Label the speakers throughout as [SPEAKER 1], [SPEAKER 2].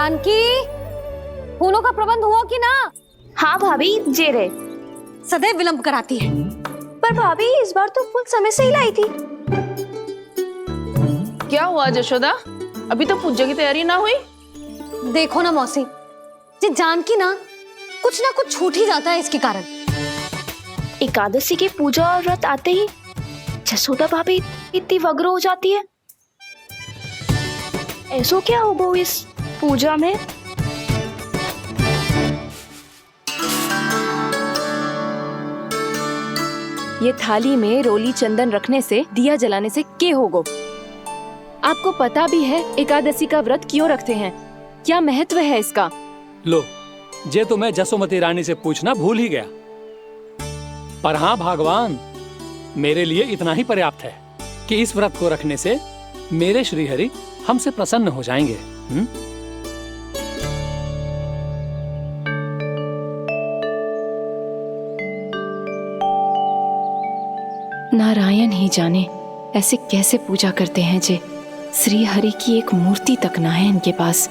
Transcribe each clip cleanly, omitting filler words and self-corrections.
[SPEAKER 1] जानकी, फूलों का प्रबंध हुआ कि ना?
[SPEAKER 2] हाँ भाभी, जे रहे।
[SPEAKER 1] सदैव विलंब कराती है।
[SPEAKER 2] पर भाभी इस बार तो फूल समय से ही लाई थी।
[SPEAKER 3] क्या हुआ जशोदा, अभी तो पूजा की तैयारी ना हुई?
[SPEAKER 1] देखो ना मौसी, ये जानकी ना कुछ छूट ही जाता है इसके कारण।
[SPEAKER 2] एकादशी की पूजा और व्रत आते ही जसोदा भाभी इतनी वग्र हो जाती है। ऐसो क्या होगा इस पूजा में?
[SPEAKER 4] ये थाली में रोली चंदन रखने से, दिया जलाने से के होगो? आपको पता भी है एकादशी का व्रत क्यों रखते हैं? क्या महत्व है इसका?
[SPEAKER 5] लो, जे तो मैं जसोमती रानी से पूछना भूल ही गया। पर हाँ भगवान, मेरे लिए इतना ही पर्याप्त है कि इस व्रत को रखने से मेरे श्रीहरि हमसे प्रसन्न हो जाएंगे।
[SPEAKER 4] नारायण ही जाने ऐसे कैसे पूजा करते हैं जे श्री हरि की एक मूर्ति तक ना है इनके पास।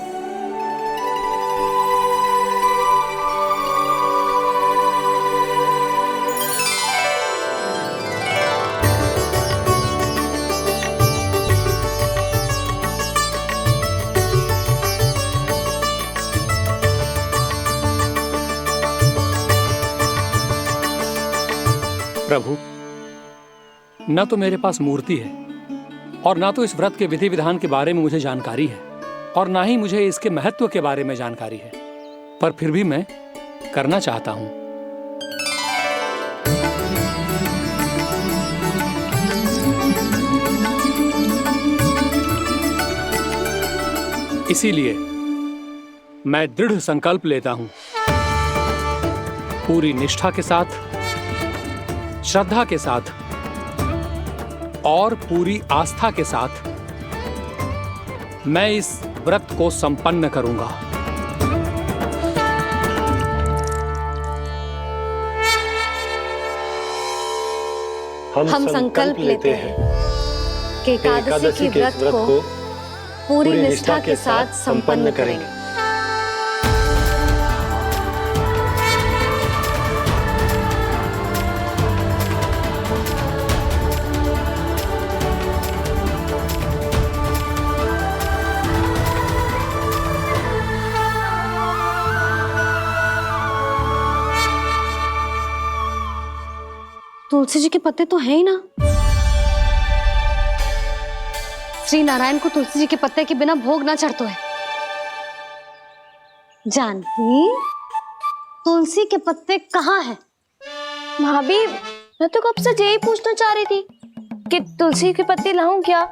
[SPEAKER 5] प्रभु, न तो मेरे पास मूर्ति है और ना तो इस व्रत के विधि विधान के बारे में मुझे जानकारी है और ना ही मुझे इसके महत्व के बारे में जानकारी है, पर फिर भी मैं करना चाहता हूं। इसीलिए मैं दृढ़ संकल्प लेता हूं, पूरी निष्ठा के साथ, श्रद्धा के साथ और पूरी आस्था के साथ मैं इस व्रत को संपन्न करूंगा।
[SPEAKER 1] हम संकल्प लेते हैं कि एकादशी के व्रत को पूरी निष्ठा के साथ संपन्न करेंगे। तुलसी जी के पत्ते तो हैं ही ना। श्री नारायण को तुलसी जी के पत्ते के बिना भोग ना चढ़तो है। जानकी, तुलसी के पत्ते कहाँ हैं?
[SPEAKER 2] भाभी, मैं तो कब से यही पूछना चाह रही थी कि तुलसी के पत्ते लाऊं क्या,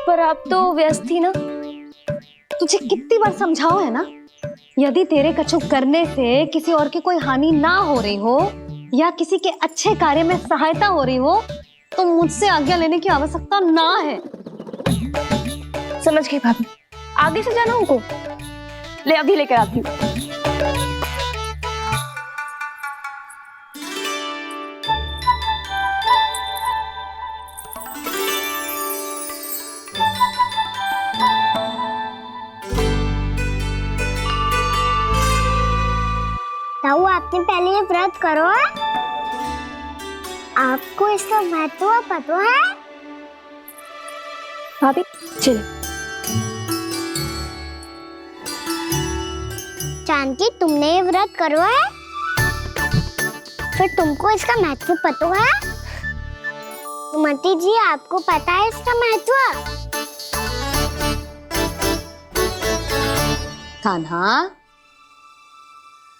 [SPEAKER 2] पर आप तो व्यस्त थी ना।
[SPEAKER 1] तुझे कितनी बार समझाओ है ना, यदि तेरे कछु करने से किसी और की कोई हानि ना हो रही हो या किसी के अच्छे कार्य में सहायता हो रही हो तो मुझसे आज्ञा लेने की आवश्यकता ना है।
[SPEAKER 2] समझ गई भाभी, आगे से जाना उनको। ले अभी लेकर आती हूँ।
[SPEAKER 6] ताऊ, आपने पहले ये व्रत करो है? आपको इसका महत्व पता है?
[SPEAKER 2] भाभी चलो।
[SPEAKER 6] जानकी, तुमने ये व्रत करो है? फिर तुमको इसका महत्व पता है? सुमति जी, आपको पता है इसका महत्व?
[SPEAKER 1] कान्हा,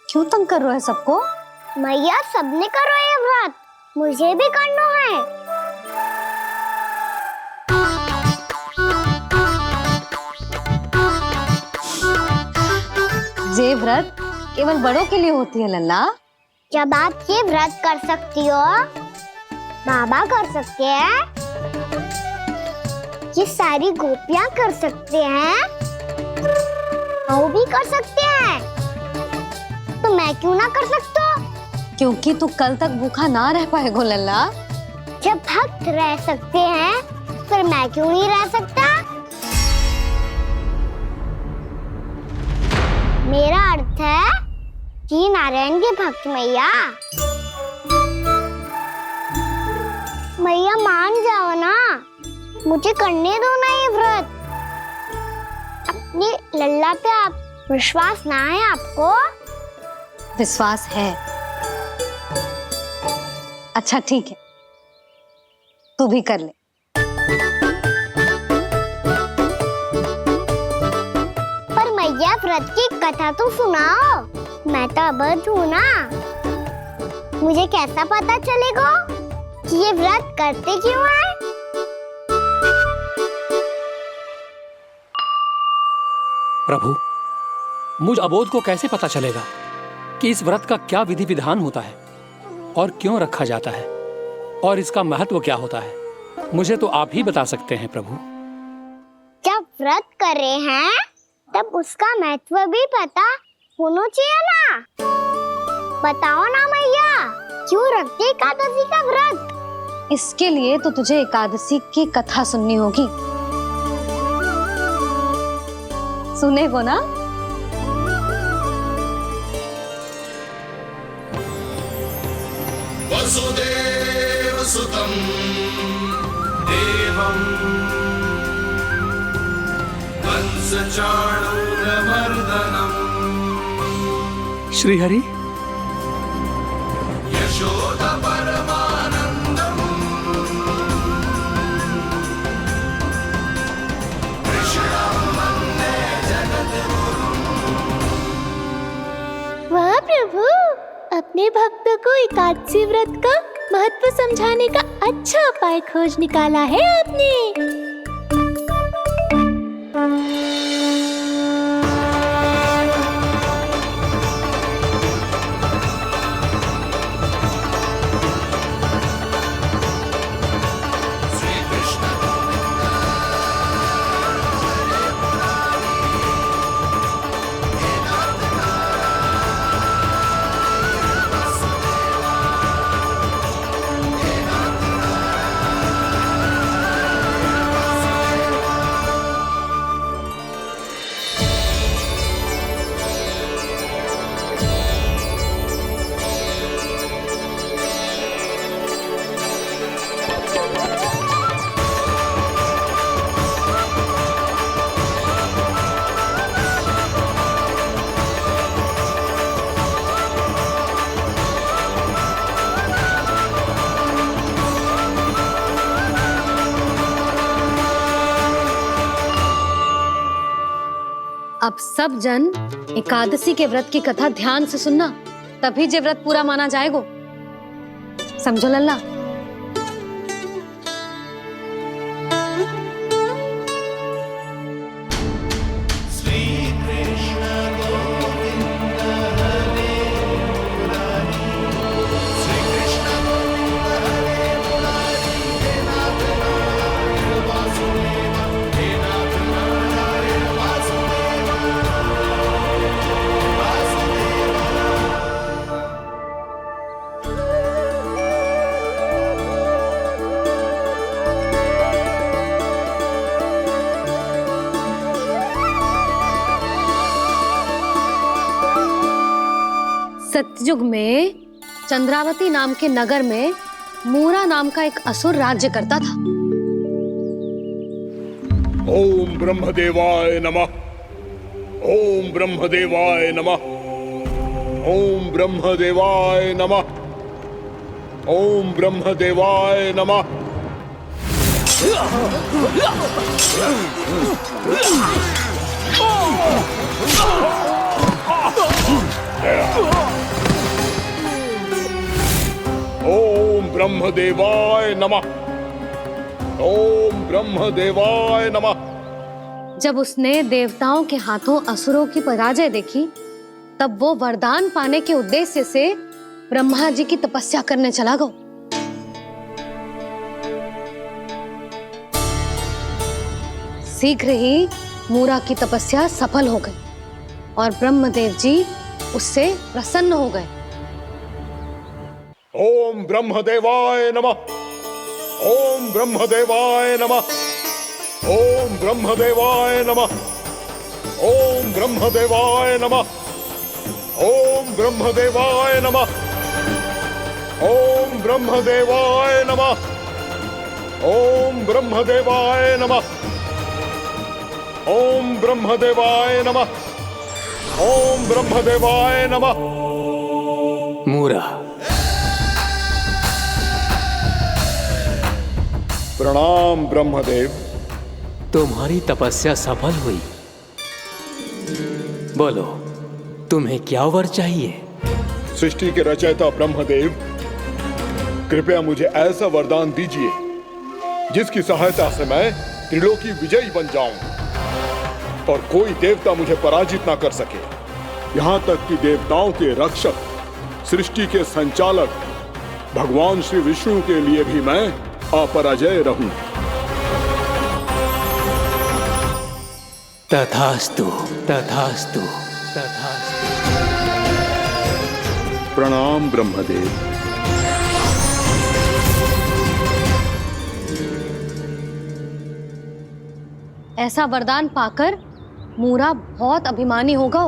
[SPEAKER 1] क्यों तंग कर रहे हो सबको?
[SPEAKER 6] मैया, सबने करो ये व्रत, मुझे भी करना है।
[SPEAKER 1] ये व्रत केवल बड़ों के लिए होती है लल्ला।
[SPEAKER 6] जब आप ये व्रत कर सकती हो, बाबा कर सकते हैं, ये सारी गोपियां कर सकते हैं, वो भी कर सकते हैं, तो मैं क्यों ना कर सकता?
[SPEAKER 1] क्योंकि तू कल तक भूखा ना रह पाएगा लल्ला।
[SPEAKER 6] जब भक्त रह सकते हैं, फिर मैं क्यों नहीं रह सकता? मेरा अर्थ है कि नारायण के भक्त मैया। मैया मान जाओ ना, मुझे करने दो ना ये व्रत। अपनी लल्ला पे आप विश्वास ना है आपको?
[SPEAKER 1] विश्वास है। अच्छा ठीक है, तू भी कर ले।
[SPEAKER 6] पर मैया व्रत की कथा तो सुनाओ, मैं तो अबध हूँ ना। मुझे कैसा पता चलेगा कि ये व्रत करते क्यों हैं?
[SPEAKER 5] प्रभु, मुझ अबोध को कैसे पता चलेगा कि इस व्रत का क्या विधि विधान होता है और क्यों रखा जाता है और इसका महत्व क्या होता है? मुझे तो आप ही बता सकते हैं प्रभु।
[SPEAKER 6] जब व्रत कर रहे हैं तब उसका महत्व भी पता होना चाहिए ना। बताओ ना मैया, क्यों रखते एकादशी का व्रत?
[SPEAKER 1] इसके लिए तो तुझे एकादशी की कथा सुननी होगी। सुनेगो ना?
[SPEAKER 7] वसुदेव सुतं देवं कंसचाणूरमर्दनम्
[SPEAKER 5] श्रीहरि,
[SPEAKER 7] यशोदा परमानन्दम् कृष्णं वन्दे जगद्गुरुम्।
[SPEAKER 2] वाह प्रभु, अपने भक्तों को एकादशी व्रत का महत्व समझाने का अच्छा उपाय खोज निकाला है आपने।
[SPEAKER 1] अब सब जन एकादशी के व्रत की कथा ध्यान से सुनना, तभी जे व्रत पूरा माना जाएगा। समझो लल्ला? सतयुग में चंद्रावती नाम के नगर में मूरा नाम का एक असुर राज्य करता था।
[SPEAKER 8] ओम ब्रह्मदेवाय नमः। ओम ब्रह्मदेवाय नमः। ओम ब्रह्मदेवाय नमः। ओम ब्रह्मदेवाय नमः। ओम ब्रह्मदेवाय नमः। ओम ब्रह्मदेवाय नमः।
[SPEAKER 1] जब उसने देवताओं के हाथों असुरों की पराजय देखी, तब वो वरदान पाने के उद्देश्य से ब्रह्मा जी की तपस्या करने चला गया। शीघ्र ही मूरा की तपस्या सफल हो गई और ब्रह्मदेव जी उससे प्रसन्न हो गए।
[SPEAKER 8] ओम ब्रह्मदेवाय नमः। ओम ब्रह्मदेवाय नमः। ओम ब्रह्मदेवाय नमः। ओम ब्रह्मदेवाय नमः। ओम ब्रह्मदेवाय नमः। ओम ब्रह्मदेवाय नमः। ओम ब्रह्मदेवाय नमः। ओम ब्रह्मदेवाय नमः। ओम ब्रह्मदेवाय नमः।
[SPEAKER 5] मूरा,
[SPEAKER 8] प्रणाम ब्रह्मदेव।
[SPEAKER 5] तुम्हारी तपस्या सफल हुई। बोलो, तुम्हें क्या वर चाहिए?
[SPEAKER 8] सृष्टि के रचयिता ब्रह्मदेव, कृपया मुझे ऐसा वरदान दीजिए जिसकी सहायता से मैं त्रिलोकी विजयी बन जाऊं और कोई देवता मुझे पराजित ना कर सके। यहां तक कि देवताओं के रक्षक, सृष्टि के संचालक भगवान श्री विष्णु के लिए भी मैं अपराजय रहूं।
[SPEAKER 5] तथास्तु, तथास्तु, तथास्तु।
[SPEAKER 8] प्रणाम ब्रह्मदेव।
[SPEAKER 1] ऐसा वरदान पाकर मूरा बहुत अभिमानी होगा।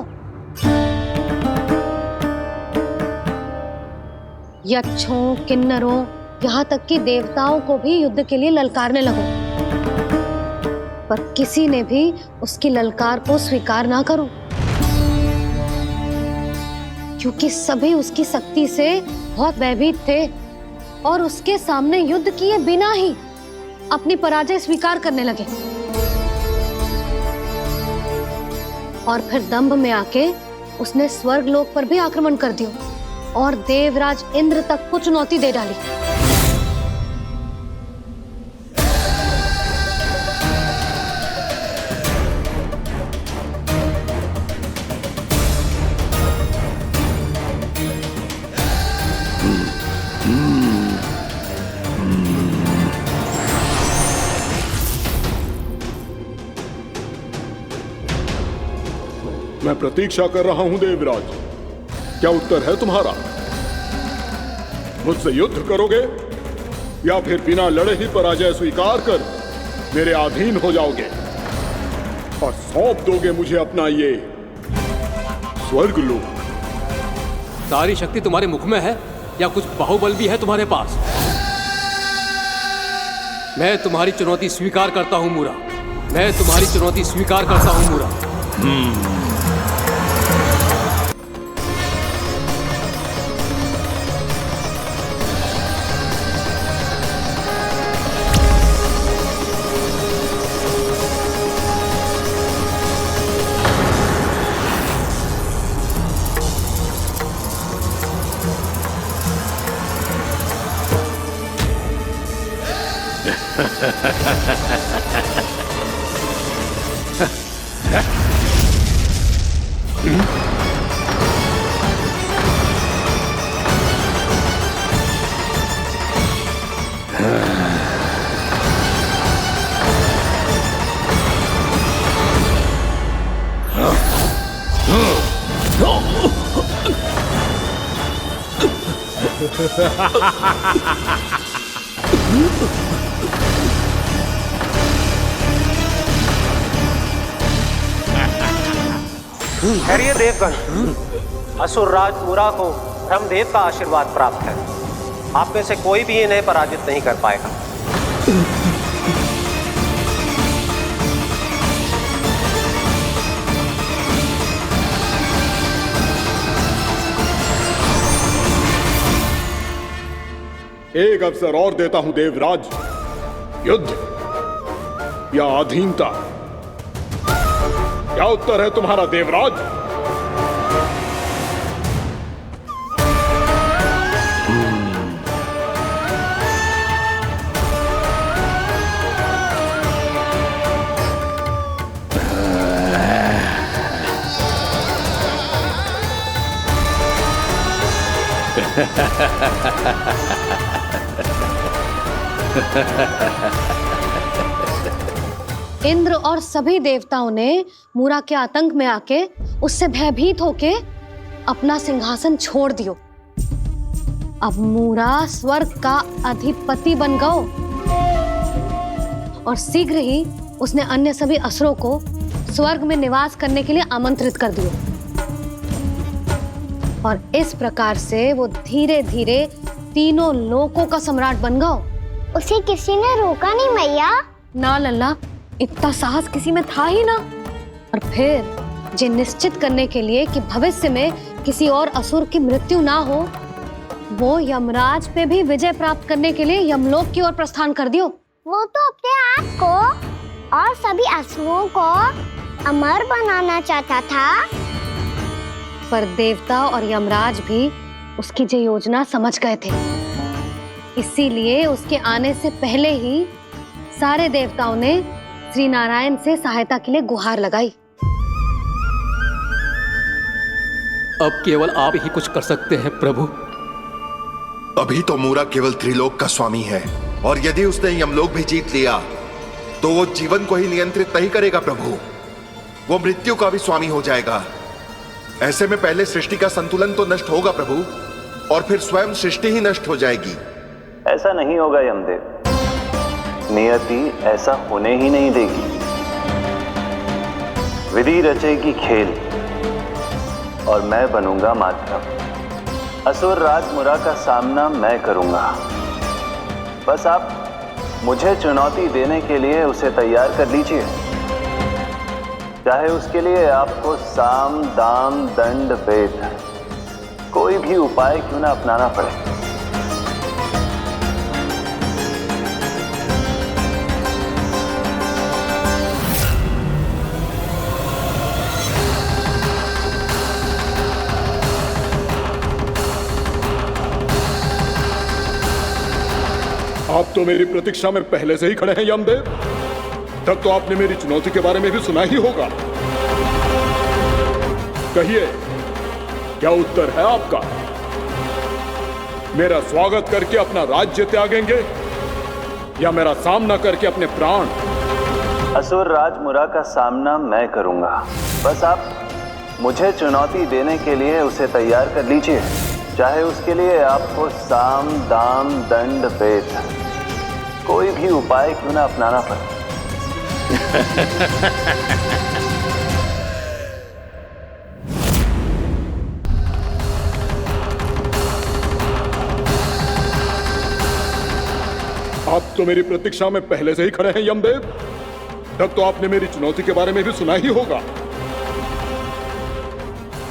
[SPEAKER 1] यक्षों, किन्नरों, यहाँ तक कि देवताओं को भी युद्ध के लिए ललकारने लगो, पर किसी ने भी उसकी ललकार को स्वीकार ना करो, क्योंकि सभी उसकी शक्ति से बहुत भयभीत थे और उसके सामने युद्ध किए बिना ही अपनी पराजय स्वीकार करने लगे। और फिर दंभ में आके उसने स्वर्ग लोक पर भी आक्रमण कर दिया और देवराज इंद्र तक को चुनौती दे डाली।
[SPEAKER 8] मैं प्रतीक्षा कर रहा हूं देवराज, क्या उत्तर है तुम्हारा? मुझसे युद्ध करोगे या फिर बिना लड़े ही पराजय स्वीकार कर मेरे अधीन हो जाओगे और सौंप दोगे मुझे अपना ये स्वर्ग लोक?
[SPEAKER 5] सारी शक्ति तुम्हारे मुख में है या कुछ बाहुबल भी है तुम्हारे पास? मैं तुम्हारी चुनौती स्वीकार करता हूं मूरा, मैं तुम्हारी चुनौती स्वीकार करता हूं मूरा।
[SPEAKER 9] ठहरिए देवगण, असुर राज मूरा को ब्रह्मदेव का आशीर्वाद प्राप्त है। आप में से कोई भी इन्हें पराजित नहीं कर पाएगा।
[SPEAKER 8] एक अवसर और देता हूं देवराज, युद्ध या अधीनता, क्या उत्तर है तुम्हारा देवराज?
[SPEAKER 1] इंद्र और सभी देवताओं ने मूरा के आतंक में आके उससे भयभीत होके अपना सिंहासन छोड़ दियो। अब मूरा स्वर्ग का अधिपति बन गयो और शीघ्र ही उसने अन्य सभी असुरों को स्वर्ग में निवास करने के लिए आमंत्रित कर दिया। और इस प्रकार से वो धीरे धीरे तीनों लोकों का सम्राट बन गया।
[SPEAKER 6] उसे किसी ने रोका नहीं मैया।
[SPEAKER 1] ना लल्ला, इतना साहस किसी में था ही ना। और फिर ये निश्चित करने के लिए कि भविष्य में किसी और असुर की मृत्यु ना हो, वो यमराज पे भी विजय प्राप्त करने के लिए यमलोक की ओर प्रस्थान कर दियो।
[SPEAKER 6] वो तो अपने आप को और सभी असुरों को अमर बनाना चाहता था।
[SPEAKER 1] पर देवता और यमराज भी उसकी ये योजना समझ गए थे। इसीलिए उसके आने से पहले ही सारे देवताओं ने श्री नारायण से सहायता के लिए गुहार लगाई।
[SPEAKER 5] अब केवल आप ही कुछ कर सकते हैं प्रभु।
[SPEAKER 10] अभी तो मूरा केवल त्रिलोक का स्वामी है, और यदि उसने यमलोक भी जीत लिया तो वो जीवन को ही नियंत्रित नहीं करेगा प्रभु, वो मृत्यु का भी स्वामी हो जाएगा। ऐसे में पहले सृष्टि का संतुलन तो नष्ट होगा प्रभु, और फिर स्वयं सृष्टि ही नष्ट हो जाएगी।
[SPEAKER 11] ऐसा नहीं होगा यमदेव, नियति ऐसा होने ही नहीं देगी। विधि रचेगी खेल और मैं बनूंगा माध्यम। असुर राज मुरा का सामना मैं करूंगा। बस आप मुझे चुनौती देने के लिए उसे तैयार कर लीजिए, चाहे उसके लिए आपको साम दाम दंड भेद कोई भी उपाय क्यों ना अपनाना पड़े।
[SPEAKER 8] आप तो मेरी प्रतीक्षा में पहले से ही खड़े हैं यमदेव। तब तो आपने मेरी चुनौती के बारे में भी सुना ही होगा। कहिए, क्या उत्तर है आपका? मेरा स्वागत करके अपना राज्य त्यागेंगे या मेरा सामना करके अपने प्राण?
[SPEAKER 11] असुर राज मुरा का सामना मैं करूंगा। बस आप मुझे चुनौती देने के लिए उसे तैयार कर लीजिए, चाहे उसके लिए आपको साम दाम दंड भेद कोई भी उपाय क्यों ना अपनाना पड़े।
[SPEAKER 8] आप तो मेरी प्रतीक्षा में पहले से ही खड़े हैं यमदेव। तब तो आपने मेरी चुनौती के बारे में भी सुना ही होगा।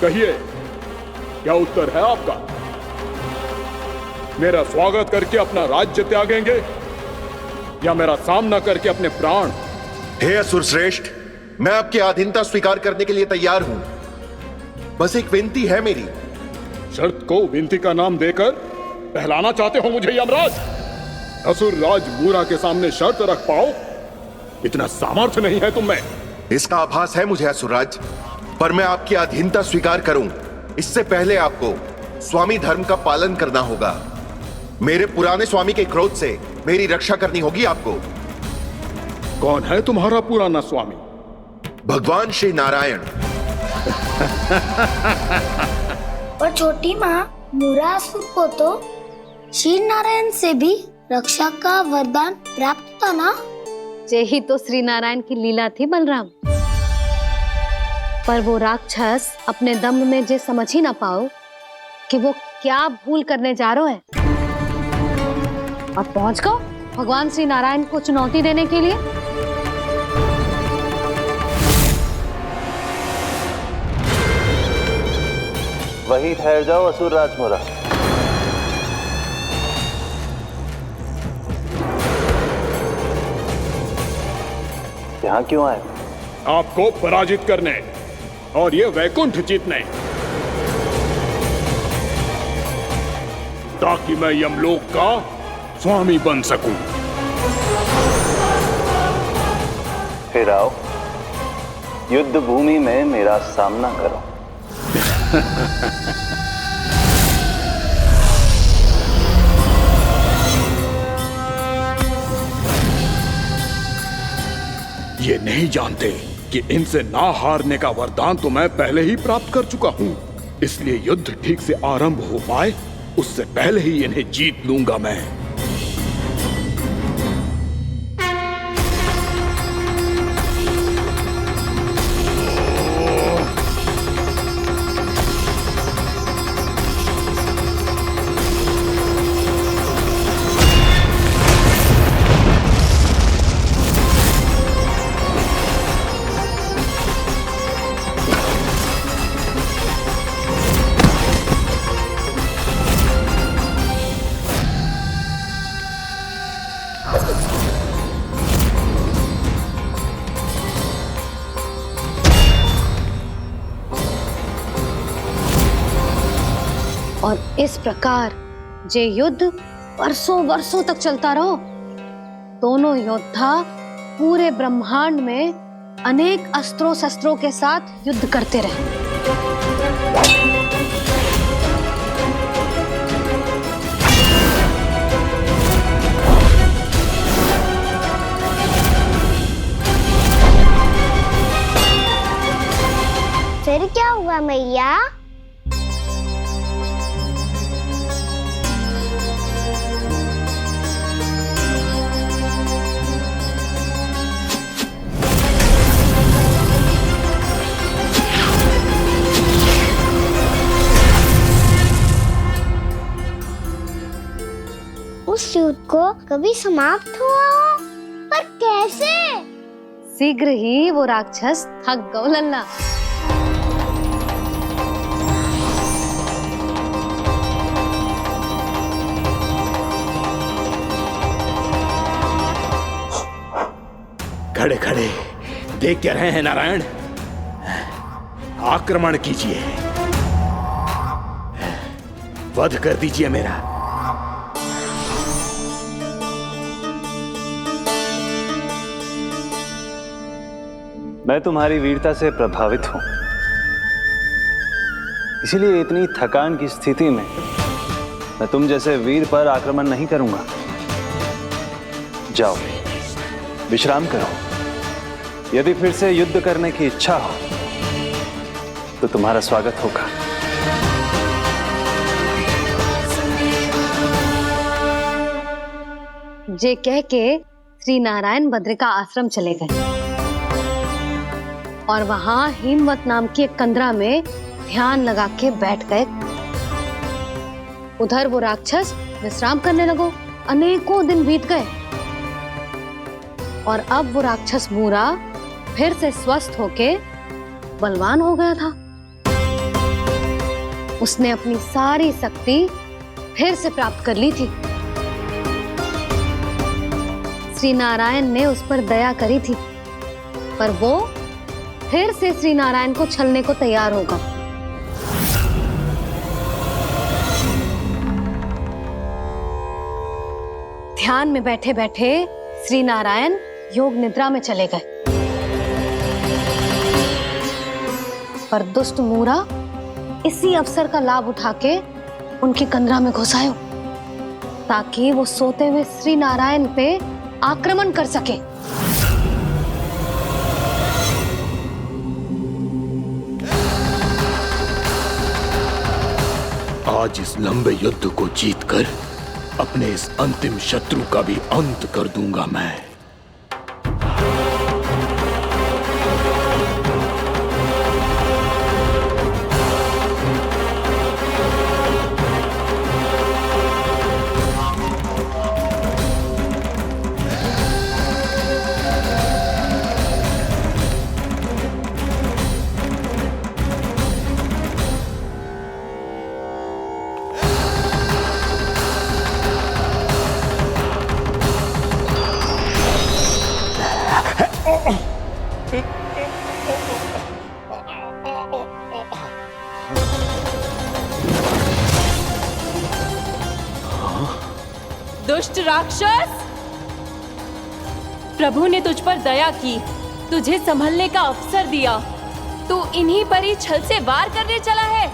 [SPEAKER 8] कहिए, क्या उत्तर है आपका? मेरा स्वागत करके अपना राज्य त्यागेंगे या मेरा सामना करके अपने प्राण?
[SPEAKER 10] हे असुर श्रेष्ठ, मैं आपकी अधीनता स्वीकार करने के लिए तैयार हूं। बस एक विनती है मेरी।
[SPEAKER 8] शर्त को विनती का नाम देकर पहलाना चाहते हो मुझे यमराज? असुर राज मूरा के सामने शर्त रख पाओ, इतना सामर्थ्य नहीं है तुम में।
[SPEAKER 10] इसका आभास है मुझे असुरराज, पर मैं आपकी अधीनता स्वीकार करूं इससे पहले आपको स्वामी धर्म का पालन करना होगा। मेरे पुराने स्वामी के क्रोध से मेरी रक्षा करनी होगी आपको।
[SPEAKER 8] कौन है तुम्हारा पुराना स्वामी?
[SPEAKER 10] भगवान श्री नारायण।
[SPEAKER 6] और छोटी माँ, मूरासुर को तो श्री नारायण से भी रक्षा का वरदान प्राप्त था ना?
[SPEAKER 1] यही तो श्री नारायण की लीला थी बलराम। पर वो राक्षस अपने दम में जे समझ ही ना पाओ कि वो क्या भूल करने जा रहा है, और पहुंच गओ भगवान श्री नारायण को चुनौती देने के लिए।
[SPEAKER 11] वही ठहर जाओ असुर राज मुरा। यहां क्यों आए?
[SPEAKER 8] आपको पराजित करने और ये वैकुंठ जीतने, ताकि मैं यमलोक का स्वामी बन सकूं।
[SPEAKER 11] फिर आओ, युद्ध भूमि में मेरा सामना करो।
[SPEAKER 8] ये नहीं जानते कि इनसे ना हारने का वरदान तो मैं पहले ही प्राप्त कर चुका हूं, इसलिए युद्ध ठीक से आरंभ हो पाए उससे पहले ही इन्हें जीत लूंगा मैं।
[SPEAKER 1] इस प्रकार जे युद्ध वर्षों वर्षों तक चलता रहो। दोनों योद्धा पूरे ब्रह्मांड में अनेक अस्त्रों शस्त्रों के साथ युद्ध करते रहे।
[SPEAKER 6] फिर क्या हुआ मैया? उस युद्ध को कभी समाप्त हुआ हो, पर कैसे?
[SPEAKER 1] शीघ्र ही वो राक्षस थक गौ लल्ला।
[SPEAKER 12] खड़े खड़े देख क्या रहे हैं नारायण? आक्रमण कीजिए, वध कर दीजिए मेरा।
[SPEAKER 11] मैं तुम्हारी वीरता से प्रभावित हूं, इसीलिए इतनी थकान की स्थिति में मैं तुम जैसे वीर पर आक्रमण नहीं करूंगा। जाओ विश्राम करो। यदि फिर से युद्ध करने की इच्छा हो तो तुम्हारा स्वागत होगा।
[SPEAKER 1] जे कह के श्री नारायण बद्रिका आश्रम चले गए और वहां हिमवत नाम की एक कंदरा में ध्यान लगा के बैठ गए। उधर वो राक्षस विश्राम करने लगो। अनेकों दिन बीत गए और अब वो राक्षस मूरा फिर से स्वस्थ होके बलवान हो गया था। उसने अपनी सारी शक्ति फिर से प्राप्त कर ली थी। श्री नारायण ने उस पर दया करी थी, पर वो फिर से श्री नारायण को छलने को तैयार होगा। ध्यान में बैठे बैठे श्री नारायण योग निद्रा में चले गए, पर दुष्ट मूरा इसी अवसर का लाभ उठा के उनकी कंदरा में घुस आयो ताकि वो सोते हुए श्री नारायण पे आक्रमण कर सके।
[SPEAKER 12] आज इस लंबे युद्ध को जीतकर अपने इस अंतिम शत्रु का भी अंत कर दूंगा मैं।
[SPEAKER 4] दुष्ट राक्षस, प्रभु ने तुझ पर दया की, तुझे संभलने का अवसर दिया। तू इन्हीं पर ही छल से वार करने चला है।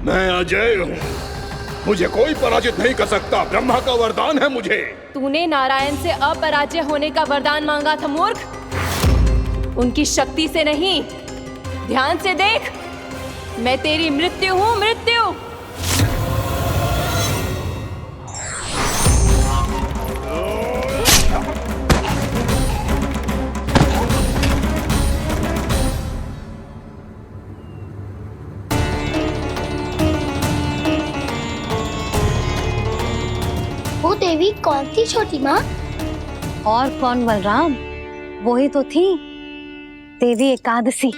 [SPEAKER 8] मैं अजय हूँ, मुझे कोई पराजित नहीं कर सकता। ब्रह्मा का वरदान है मुझे।
[SPEAKER 4] तूने नारायण से अपराजय होने का वरदान मांगा था मूर्ख, उनकी शक्ति से नहीं। ध्यान से देख, मैं तेरी मृत्यु हूं, मृत्यु।
[SPEAKER 6] वो देवी कौन थी छोटी माँ?
[SPEAKER 1] और कौन बलराम, वही तो थी देवी एकादशी।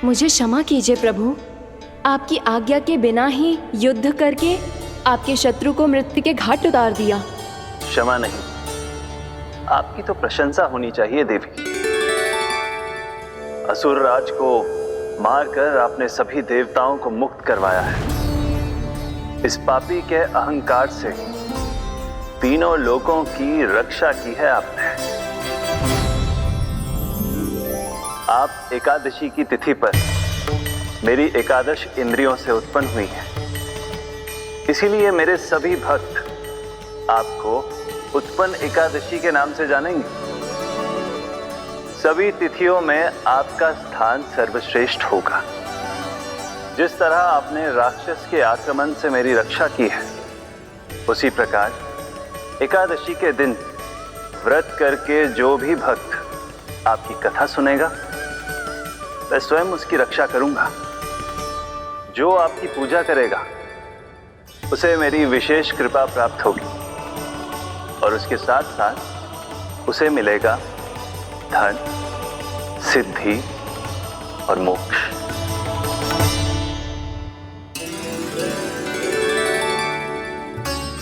[SPEAKER 4] मुझे क्षमा कीजिए प्रभु, आपकी आज्ञा के बिना ही युद्ध करके आपके शत्रु को मृत्यु के घाट उतार दिया।
[SPEAKER 11] क्षमा नहीं, आपकी तो प्रशंसा होनी चाहिए देवी। असुर राज को मारकर आपने सभी देवताओं को मुक्त करवाया है। इस पापी के अहंकार से तीनों लोकों की रक्षा की है आपने। आप एकादशी की तिथि पर मेरी एकादश इंद्रियों से उत्पन्न हुई हैं। इसीलिए मेरे सभी भक्त आपको उत्पन्न एकादशी के नाम से जानेंगे। सभी तिथियों में आपका स्थान सर्वश्रेष्ठ होगा। जिस तरह आपने राक्षस के आक्रमण से मेरी रक्षा की है, उसी प्रकार एकादशी के दिन व्रत करके जो भी भक्त आपकी कथा सुनेगा, मैं स्वयं उसकी रक्षा करूंगा। जो आपकी पूजा करेगा उसे मेरी विशेष कृपा प्राप्त होगी और उसके साथ साथ उसे मिलेगा धन, सिद्धि और मोक्ष।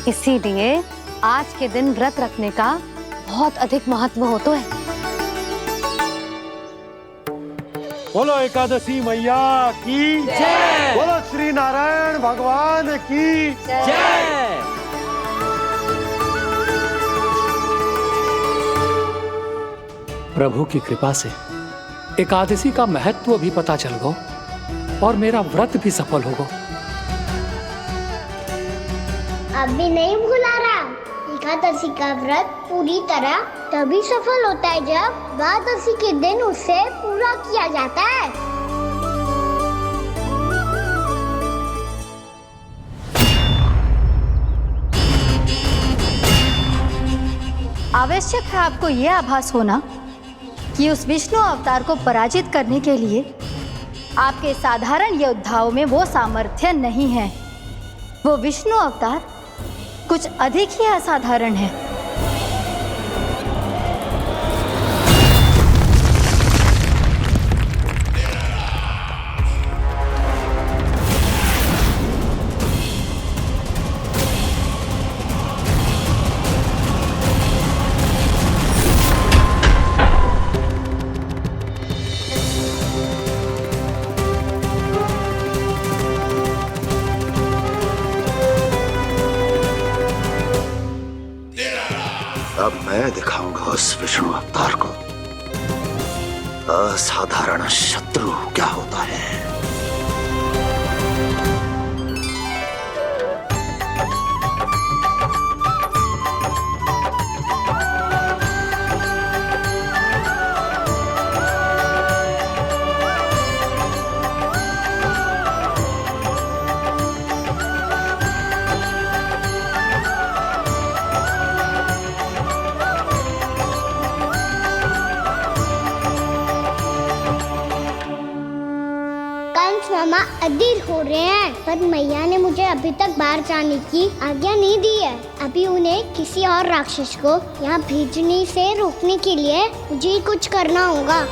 [SPEAKER 1] इसीलिए आज के दिन व्रत रखने का बहुत अधिक महत्व होता है।
[SPEAKER 13] बोलो एकादशी मैया की जय। बोलो श्री नारायण भगवान की जय।
[SPEAKER 5] प्रभु की कृपा से एकादशी का महत्व भी पता चल गो और मेरा व्रत भी सफल होगा।
[SPEAKER 6] अभी नहीं भूला रहा, एकादशी का व्रत पूरी तरह तभी सफल होता है जब द्वादशी के दिन उसे पूरा किया जाता है।
[SPEAKER 1] आवश्यक है आपको यह आभास होना कि उस विष्णु अवतार को पराजित करने के लिए आपके साधारण योद्धाओं में वो सामर्थ्य नहीं है। वो विष्णु अवतार कुछ अधिक ही असाधारण है।
[SPEAKER 12] अब मैं दिखाऊंगा उस विष्णु अवतार को असाधारण शत्रु क्या होता है।
[SPEAKER 6] मामा अधीर हो रहे हैं, पर मैया ने मुझे अभी तक बाहर जाने की आज्ञा नहीं दी है। अभी उन्हें किसी और राक्षस को यहाँ भेजने से रोकने के लिए मुझे ही कुछ करना होगा।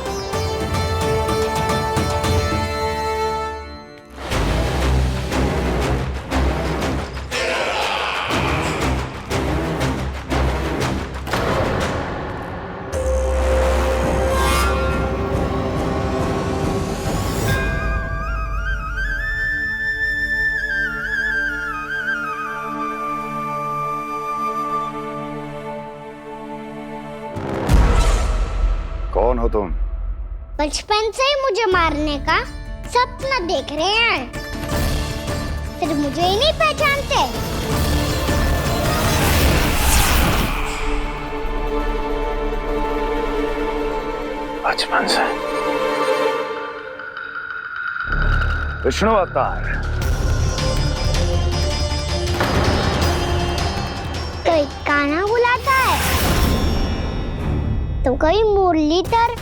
[SPEAKER 10] कौन हो तुम?
[SPEAKER 6] बचपन से ही मुझे मारने का सपना देख रहे हैं, सिर्फ मुझे ही नहीं पहचानते।
[SPEAKER 11] बचपन से विष्णु अवतार।
[SPEAKER 6] कोई कान्हा बुलाता है तो कोई मुरलीधर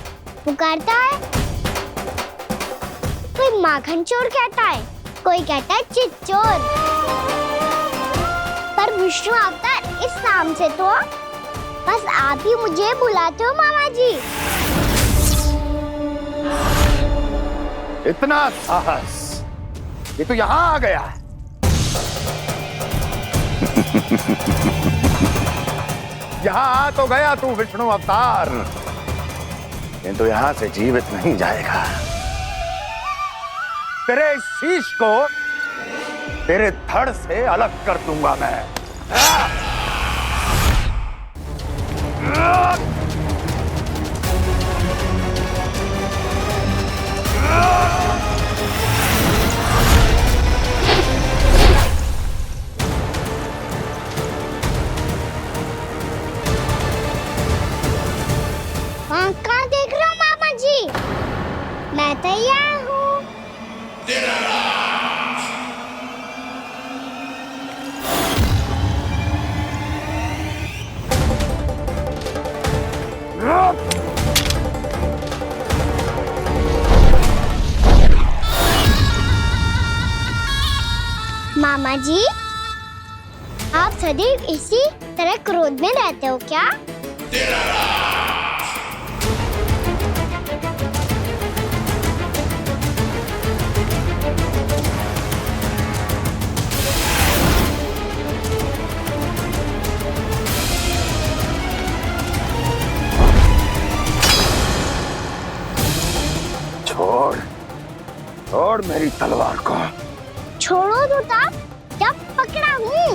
[SPEAKER 6] पुकारता है, कोई माखन चोर कहता है, कोई कहता है चिच्चोर। पर विष्णु अवतार इस नाम से तो बस आप ही मुझे बुलाते हो मामा जी।
[SPEAKER 10] इतना साहस कि तू यहां आ गया। यहां आ तो गया तू विष्णु अवतार, किंतु यहां से जीवित नहीं जाएगा। तेरे इस शीश को तेरे धड़ से अलग कर दूंगा मैं।
[SPEAKER 6] कहाँ देख रहे हो मामा जी? मैं तैयार हूँ। मामा जी, आप सदैव इसी तरह क्रोध में रहते हो क्या?
[SPEAKER 10] छोड़ छोड़ मेरी तलवार को।
[SPEAKER 6] छोड़ो तो तब जब पकड़ा हूँ।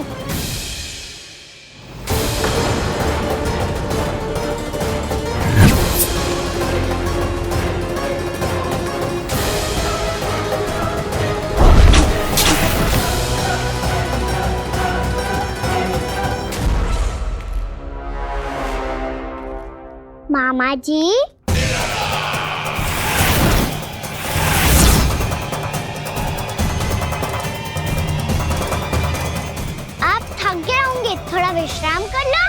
[SPEAKER 6] मामा जी, थोड़ा विश्राम कर लो।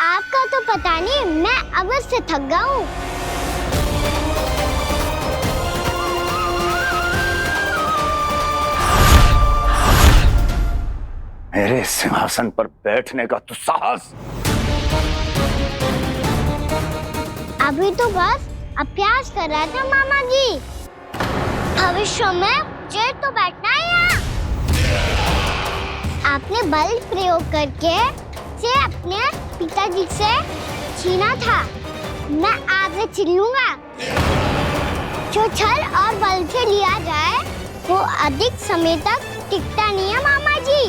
[SPEAKER 6] आपका तो पता नहीं, मैं अवश्य थक गया हूँ।
[SPEAKER 10] मेरे सिंहासन पर बैठने का तो साहस।
[SPEAKER 6] अभी तो बस अभ्यास कर रहा था मामा जी। भविष्य में मुझे तो बैठना है यहाँ। आपने बल प्रयोग करके से अपने पिताजी से छीना था। मैं आपसे छीन लूंगा। जो छल और बल से लिया जाए वो अधिक समय तक टिकता नहीं है मामा जी।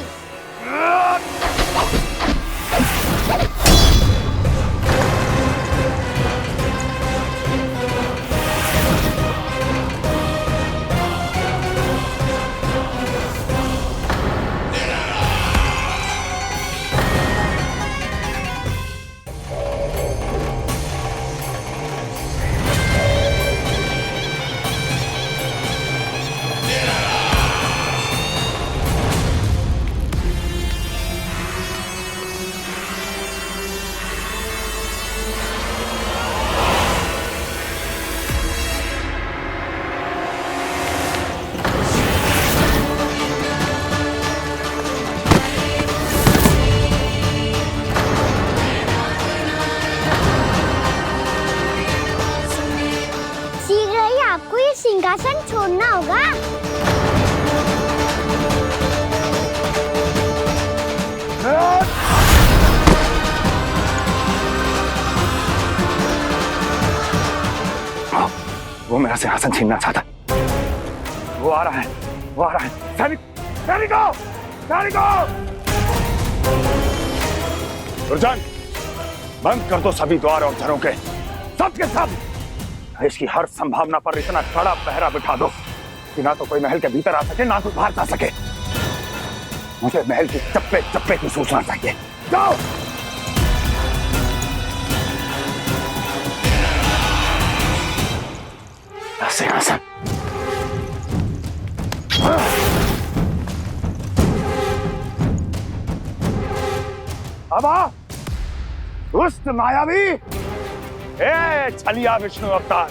[SPEAKER 6] सिंहासन छोड़ना होगा।
[SPEAKER 10] वो मेरा सिंहासन छीनना चाहता। वो आ रहा है, वो आ रहा है। सैनिकों, दुर्जन, बंद कर दो सभी द्वार और झरों के, सब के सब। इसकी हर संभावना पर इतना कड़ा पहरा बिठा दो कि ना तो कोई महल के भीतर आ सके, ना कोई बाहर जा सके। मुझे महल की चप्पे चप्पे की सूचना चाहिए। जाओ। सिंहासन। अब आ, दुष्ट मायावी, ए छलिया विष्णु अवतार,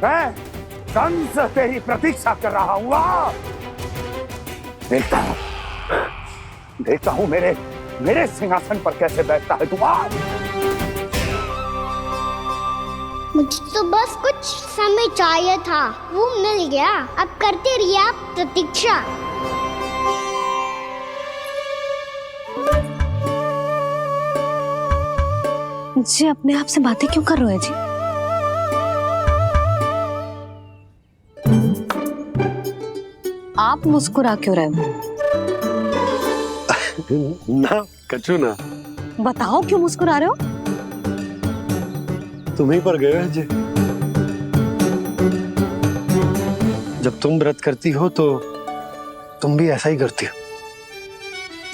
[SPEAKER 10] मैं कंस तेरी प्रतीक्षा कर रहा हूँ। देखता हूँ मेरे सिंहासन पर कैसे बैठता है तू।
[SPEAKER 6] मुझे तो बस कुछ समय चाहिए था, वो मिल गया। अब करते रहिए आप प्रतीक्षा।
[SPEAKER 1] जी अपने आप से बातें क्यों कर रहे हैं जी? आप मुस्कुरा क्यों रहे हो?
[SPEAKER 13] ना कछु ना।
[SPEAKER 1] बताओ क्यों मुस्कुरा रहे हो?
[SPEAKER 13] तुम्हीं पर गए हैं जी। जब तुम व्रत करती हो तो तुम भी ऐसा ही करती हो।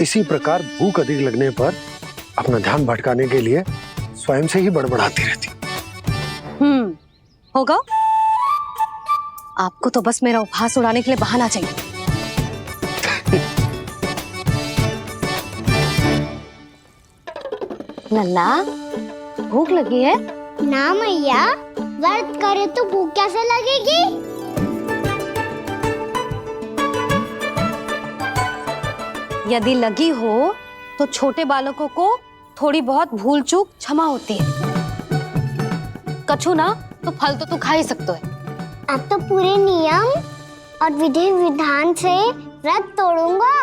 [SPEAKER 13] इसी प्रकार भूख अधिक लगने पर अपना ध्यान भटकाने के लिए स्वयं से ही बड़बड़ाती रहती।
[SPEAKER 1] होगा। आपको तो बस मेरा उपहास उड़ाने के लिए बहाना चाहिए। लल्ला, भूख लगी है?
[SPEAKER 6] ना मैया, व्रत करे तो भूख कैसे लगेगी?
[SPEAKER 1] यदि लगी हो तो छोटे बालकों को थोड़ी बहुत भूल चूक क्षमा होती है। कछु ना तो फल तो तू खा ही सकते है।
[SPEAKER 6] अब तो पूरे नियम और विधि विधान से व्रत तोड़ूंगा।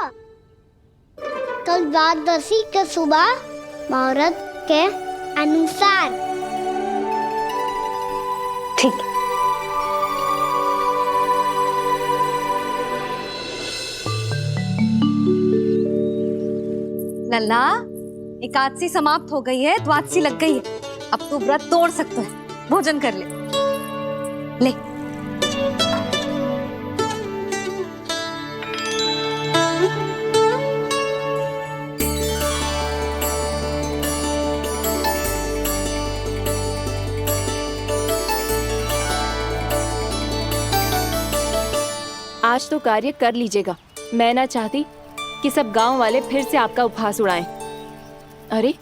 [SPEAKER 6] कल द्वादशी के सुबह मुहूर्त के अनुसार।
[SPEAKER 1] ठीक। लल्ला, एकादशी समाप्त हो गई है, द्वादशी लग गई है। अब तू व्रत तोड़ सकते है। भोजन कर ले। ले।
[SPEAKER 4] आज तो कार्य कर लीजिएगा। मैं ना चाहती कि सब गांव वाले फिर से आपका उपहास उड़ाएं। अरे,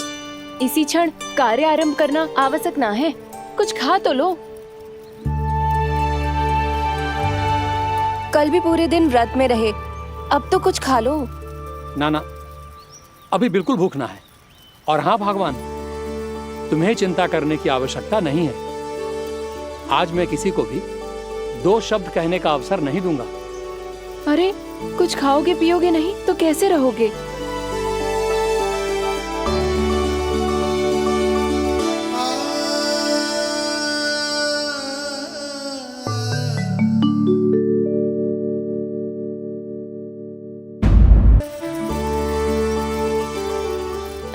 [SPEAKER 4] इसी क्षण कार्य आरंभ करना आवश्यक ना है। कुछ खा तो लो। कल भी पूरे दिन व्रत में रहे, अब तो कुछ खा लो।
[SPEAKER 5] ना ना, अभी बिल्कुल भूख ना है। और हाँ भगवान, तुम्हें चिंता करने की आवश्यकता नहीं है। आज मैं किसी को भी 2 शब्द कहने का अवसर नहीं दूंगा।
[SPEAKER 4] अरे, कुछ खाओगे पियोगे नहीं तो कैसे रहोगे?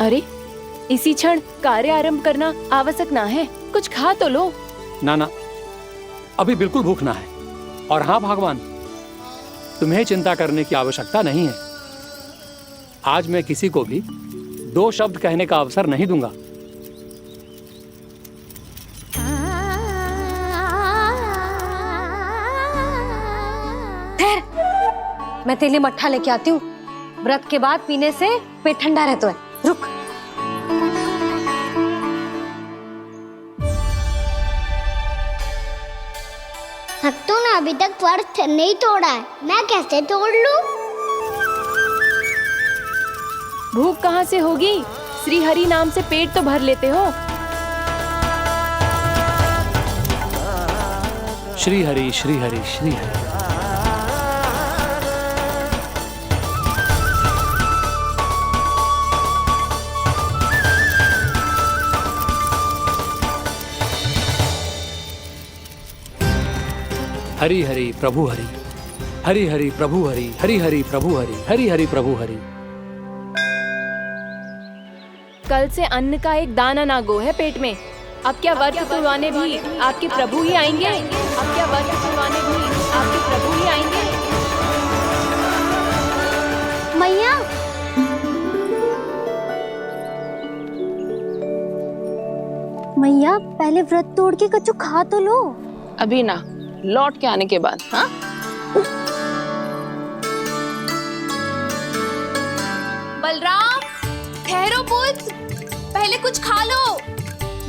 [SPEAKER 4] अरे, इसी क्षण कार्य आरंभ करना आवश्यक ना है। कुछ खा तो लो।
[SPEAKER 5] ना ना, अभी बिल्कुल भूख ना है। और हाँ भगवान, तुम्हें चिंता करने की आवश्यकता नहीं है। आज मैं किसी को भी 2 शब्द कहने का अवसर नहीं दूंगा।
[SPEAKER 1] मैं तेरे लिए मट्ठा लेके आती हूँ। व्रत के बाद पीने से पेट ठंडा रहता है। रुक।
[SPEAKER 6] भक्तों ने अभी तक व्रत नहीं तोड़ा है, मैं कैसे तोड़ लूं?
[SPEAKER 4] भूख कहाँ से होगी? श्री हरि नाम से पेट तो भर लेते हो।
[SPEAKER 5] श्री हरि श्री हरि श्री हरि। हरि हरि प्रभु हरि, हरि हरि प्रभु हरि, हरि हरि प्रभु हरि, हरि हरि प्रभु हरि।
[SPEAKER 4] कल से अन्न का एक दाना ना गो है पेट में। अब क्या व्रत तुड़वाने भी आपके प्रभु ही आएंगे? अब क्या व्रत तुड़वाने भी आपके प्रभु ही आएंगे?
[SPEAKER 6] मैया, मैया पहले व्रत तोड़ के कछु खा तो लो।
[SPEAKER 3] अभी ना, लौट के आने के बाद। हाँ,
[SPEAKER 2] बलराम, ठहरो पुत्र, पहले कुछ खा लो।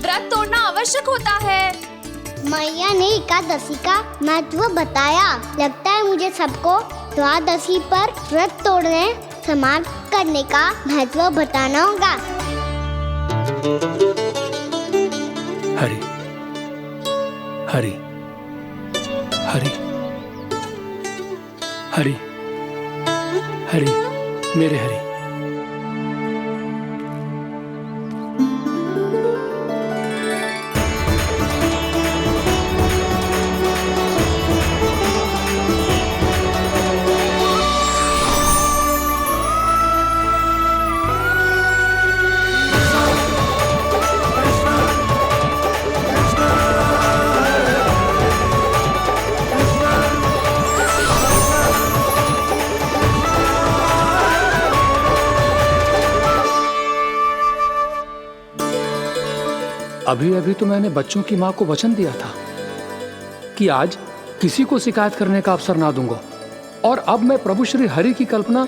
[SPEAKER 2] व्रत तोड़ना आवश्यक होता है।
[SPEAKER 6] मैया ने एकादशी का महत्व बताया। लगता है मुझे सबको द्वादशी पर व्रत तोड़ने समाप्त करने का महत्व बताना होगा।
[SPEAKER 5] हरि हरि हरि हरि हरि मेरे हरि। अभी अभी तो मैंने बच्चों की मां को वचन दिया था कि आज किसी को शिकायत करने का अवसर ना दूंगा, और अब मैं प्रभु श्री हरि की कल्पना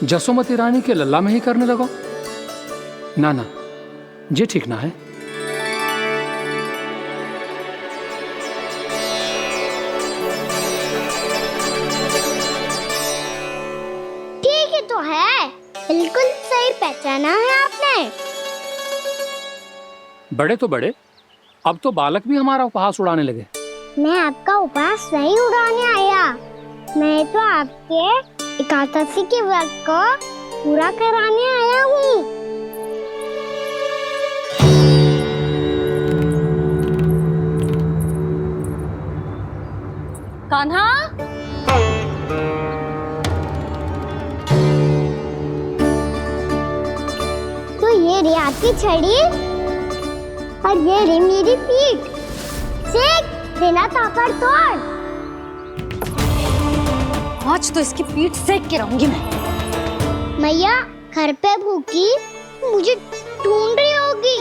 [SPEAKER 5] जसोमती रानी के लल्ला में ही करने लगा। ना ना, ये ठीक ना है।
[SPEAKER 6] ठीक ही तो है, बिल्कुल सही पहचाना है आपने।
[SPEAKER 5] बड़े तो बड़े, अब तो बालक भी हमारा उपहास उड़ाने लगे।
[SPEAKER 6] मैं आपका उपहास नहीं उड़ाने आया, मैं तो आपके एकादशी के व्रत को पूरा कराने आया हूँ।
[SPEAKER 1] कान्हा,
[SPEAKER 6] तो ये रे आपकी छड़ी और ये रे मेरी पीठ, सेक देना तापड़ तोड़।
[SPEAKER 1] आज तो इसकी पीठ सेक के रहूंगी मैं।
[SPEAKER 6] मैया घर पे भूखी मुझे ढूंढ रही होगी।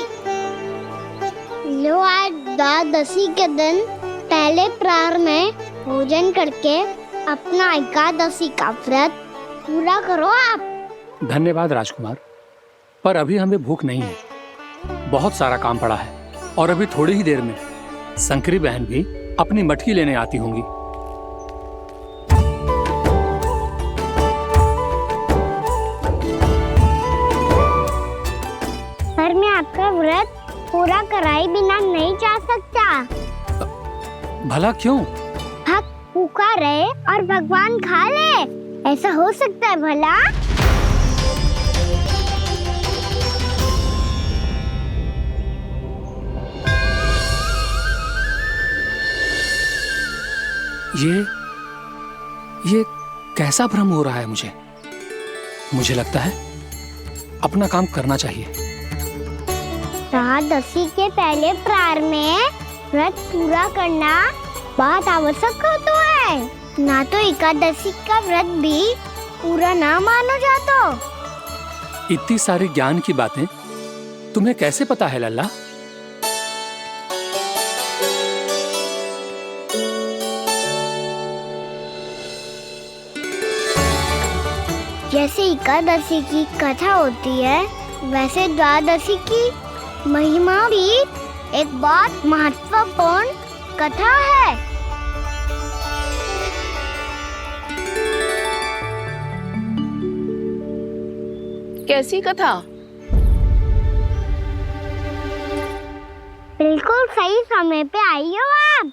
[SPEAKER 6] लो, आज द्वादशी के दिन पहले प्रहर में भोजन करके अपना एकादशी का व्रत पूरा करो आप।
[SPEAKER 5] धन्यवाद राजकुमार, पर अभी हमें भूख नहीं है। बहुत सारा काम पड़ा है, और अभी थोड़ी ही देर में शंकरी बहन भी अपनी मटकी लेने आती होंगी।
[SPEAKER 6] पर मैं आपका व्रत पूरा कराए बिना नहीं जा सकता।
[SPEAKER 5] भला क्यों?
[SPEAKER 6] भक्त भूखा रहे और भगवान खा ले, ऐसा हो सकता है भला?
[SPEAKER 5] ये कैसा भ्रम हो रहा है मुझे? मुझे लगता है अपना काम करना चाहिए।
[SPEAKER 6] द्वादशी के पहले प्रहर में व्रत पूरा करना बहुत आवश्यक होता है, ना तो एकादशी का व्रत भी पूरा ना मानो जातो।
[SPEAKER 5] इतनी सारी ज्ञान की बातें तुम्हें कैसे पता है लल्ला?
[SPEAKER 6] जैसे एकादशी की कथा होती है, वैसे द्वादशी की महिमा भी एक बहुत महत्वपूर्ण कथा है।
[SPEAKER 3] कैसी कथा?
[SPEAKER 6] बिल्कुल सही समय पे आई हो आप,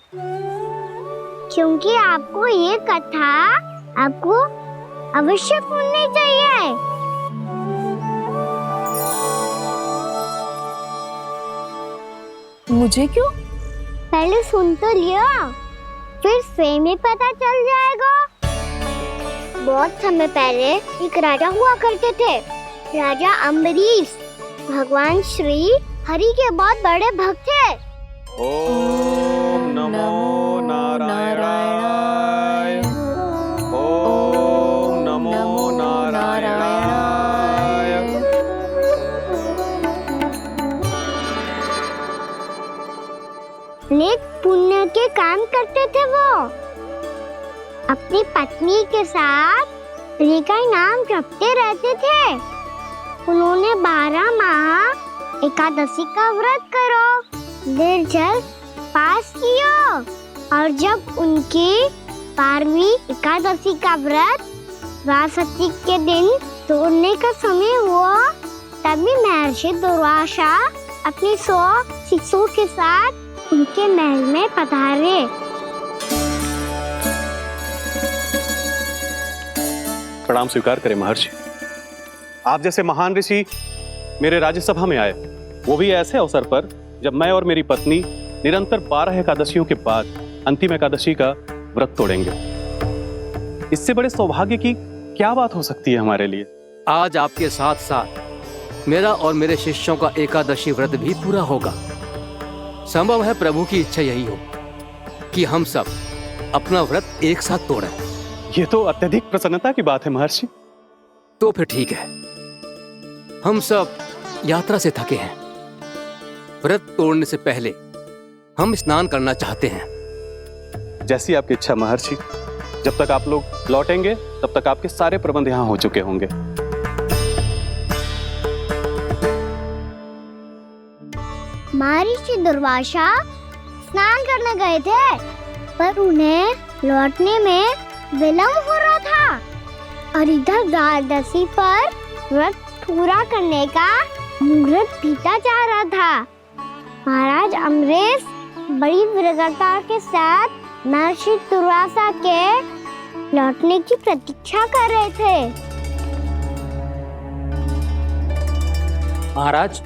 [SPEAKER 6] क्योंकि आपको ये कथा आपको अवश्य सुननी चाहिए।
[SPEAKER 2] मुझे क्यों?
[SPEAKER 6] पहले सुन तो लियो, फिर स्वयं ही पता चल जाएगा। बहुत समय पहले एक राजा हुआ करते थे, राजा अम्बरीश। भगवान श्री हरि के बहुत बड़े भक्त थे।
[SPEAKER 11] ओम नमो नारायणाय। ओम नमो नारायणाय।
[SPEAKER 6] नेक पुण्य के काम करते थे वो। अपनी पत्नी के साथ हरि का नाम जपते रहते थे। उन्होंने 12 माह एकादशी का व्रत करो निर्जल पास किया, और जब उनकी 12वीं एकादशी का व्रत द्वादशी के दिन तोड़ने का समय हुआ, तभी महर्षि दुर्वासा अपनी 100 शिष्यों के साथ उनके महल में पधारे।
[SPEAKER 14] प्रणाम स्वीकार करें महर्षि। आप जैसे महान ऋषि मेरे राज्यसभा में आए, वो भी ऐसे अवसर पर जब मैं और मेरी पत्नी निरंतर 12 एकादशियों के बाद अंतिम एकादशी का व्रत तोड़ेंगे। इससे बड़े सौभाग्य की क्या बात हो सकती है हमारे लिए।
[SPEAKER 15] आज आपके साथ साथ मेरा और मेरे शिष्यों का एकादशी व्रत भी पूरा होगा। संभव है प्रभु की इच्छा यही हो कि हम सब अपना व्रत एक साथ तोड़ें।
[SPEAKER 14] ये तो अत्यधिक प्रसन्नता की बात है महर्षि।
[SPEAKER 15] तो फिर ठीक है, हम सब यात्रा से थके हैं। व्रत तोड़ने से पहले हम स्नान करना चाहते हैं।
[SPEAKER 14] जैसी आपकी इच्छा महर्षि। जब तक आप लोग लौटेंगे तब तक आपके सारे प्रबंध यहाँ हो चुके होंगे।
[SPEAKER 6] महर्षि दुर्वासा स्नान करने गए थे, पर उन्हें लौटने में विलंब हो रहा था और इधर द्वादशी पर व्रत पूरा करने का मुहूर्त बीता जा रहा था। महाराज अमरेश बड़ी विरगता के साथ महर्षि दुर्वासा के लौटने की प्रतीक्षा कर रहे थे।
[SPEAKER 16] महाराज,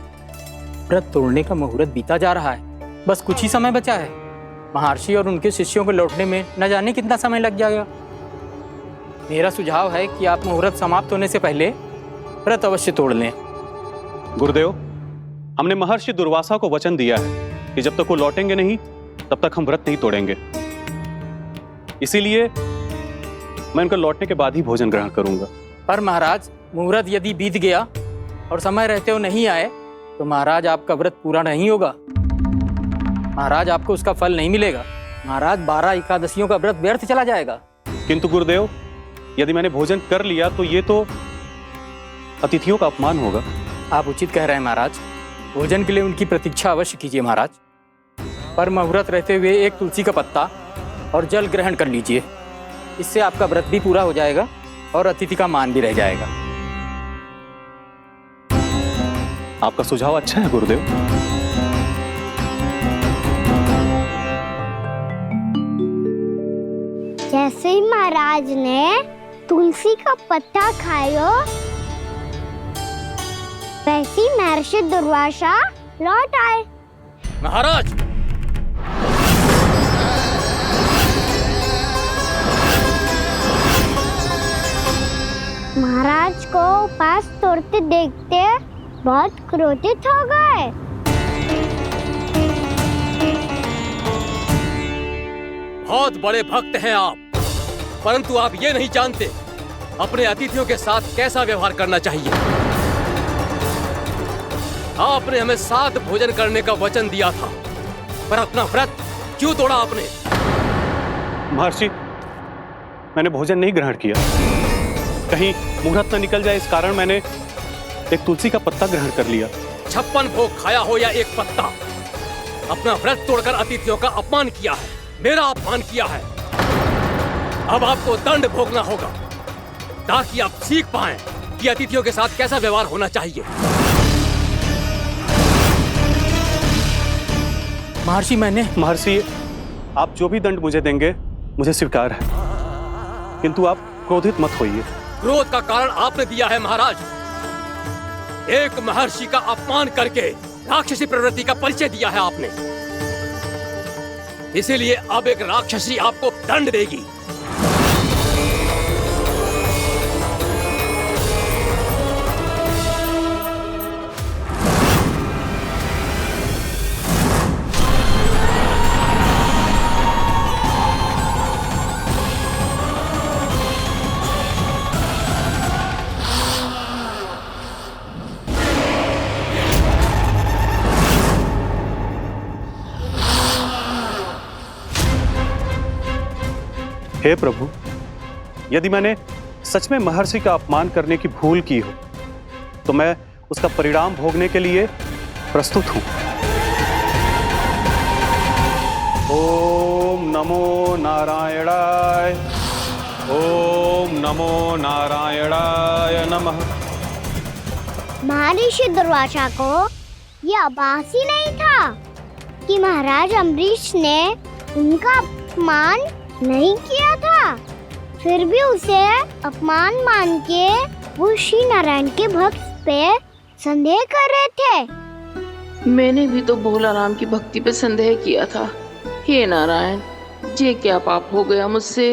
[SPEAKER 16] व्रत तोड़ने का मुहूर्त बीता जा रहा है। बस कुछ ही समय बचा है। महर्षि और उनके शिष्यों को लौटने में न जाने कितना समय लग जाएगा। मेरा सुझाव है कि आप मुहूर्त समाप्त होने से पहले व्रत अवश्य तोड़ लें।
[SPEAKER 14] गुरुदेव, हमने महर्षि दुर्वासा को वचन दिया है कि जब तक वो लौटेंगे नहीं तब तक हम व्रत नहीं तोड़ेंगे। इसीलिए मैं उनके लौटने के बाद ही भोजन ग्रहण करूंगा।
[SPEAKER 16] पर महाराज, मुहूर्त यदि बीत गया और समय रहते हुए नहीं आए तो महाराज आपका व्रत पूरा नहीं होगा। महाराज, आपको उसका फल नहीं मिलेगा। महाराज, 12 एकादशियों का व्रत व्यर्थ चला जाएगा।
[SPEAKER 14] किंतु गुरुदेव, यदि मैंने भोजन कर लिया तो ये तो अतिथियों का अपमान होगा।
[SPEAKER 16] आप उचित कह रहे हैं महाराज। भोजन के लिए उनकी प्रतीक्षा अवश्य कीजिए महाराज। पर मुहूर्त रहते हुए एक तुलसी का पत्ता और जल ग्रहण कर लीजिए। इससे आपका व्रत भी पूरा हो जाएगा और अतिथि का मान भी रह जाएगा।
[SPEAKER 14] आपका सुझाव अच्छा है गुरुदेव।
[SPEAKER 6] जैसे ही महाराज ने तुलसी का पत्ता खाया, वैसे ही महर्षि दुर्वासा लौट आए।
[SPEAKER 15] महाराज,
[SPEAKER 6] महाराज को उपास तोड़ते देखते बहुत क्रोधित हो गए।
[SPEAKER 15] बहुत बड़े भक्त हैं आप, परंतु आप ये नहीं जानते अपने अतिथियों के साथ कैसा व्यवहार करना चाहिए। आपने हमें साथ भोजन करने का वचन दिया था, पर अपना व्रत क्यों तोड़ा आपने?
[SPEAKER 14] महर्षि, मैंने भोजन नहीं ग्रहण किया। कहीं मुहूर्त न निकल जाए इस कारण मैंने एक तुलसी का पत्ता ग्रहण कर लिया।
[SPEAKER 15] 56 भोग खाया हो या एक पत्ता, अपना व्रत तोड़कर अतिथियों का अपमान किया है, मेरा अपमान किया है। अब आपको दंड भोगना होगा ताकि आप सीख पाएं कि अतिथियों के साथ कैसा व्यवहार होना चाहिए।
[SPEAKER 14] महर्षि, आप जो भी दंड मुझे देंगे मुझे स्वीकार है, किंतु आप क्रोधित मत होइए।
[SPEAKER 15] क्रोध का कारण आपने दिया है महाराज। एक महर्षि का अपमान करके राक्षसी प्रवृत्ति का परिचय दिया है आपने। इसीलिए अब एक राक्षसी आपको दंड देगी।
[SPEAKER 14] हे प्रभु, यदि मैंने सच में महर्षि का अपमान करने की भूल की हो तो मैं उसका परिणाम भोगने के लिए प्रस्तुत हूं। ओम नमो नारायणाय, ओम नमो नारायणाय नमः।
[SPEAKER 6] महर्षि दुर्वासा को यह आभास ही नहीं था कि महाराज अम्बरीश ने उनका अपमान नहीं किया था, फिर भी उसे अपमान मान के वो श्री नारायण के भक्त पे संदेह कर रहे थे।
[SPEAKER 3] मैंने भी तो भोला राम की भक्ति पे संदेह किया था। हे नारायण, ये क्या पाप हो गया मुझसे?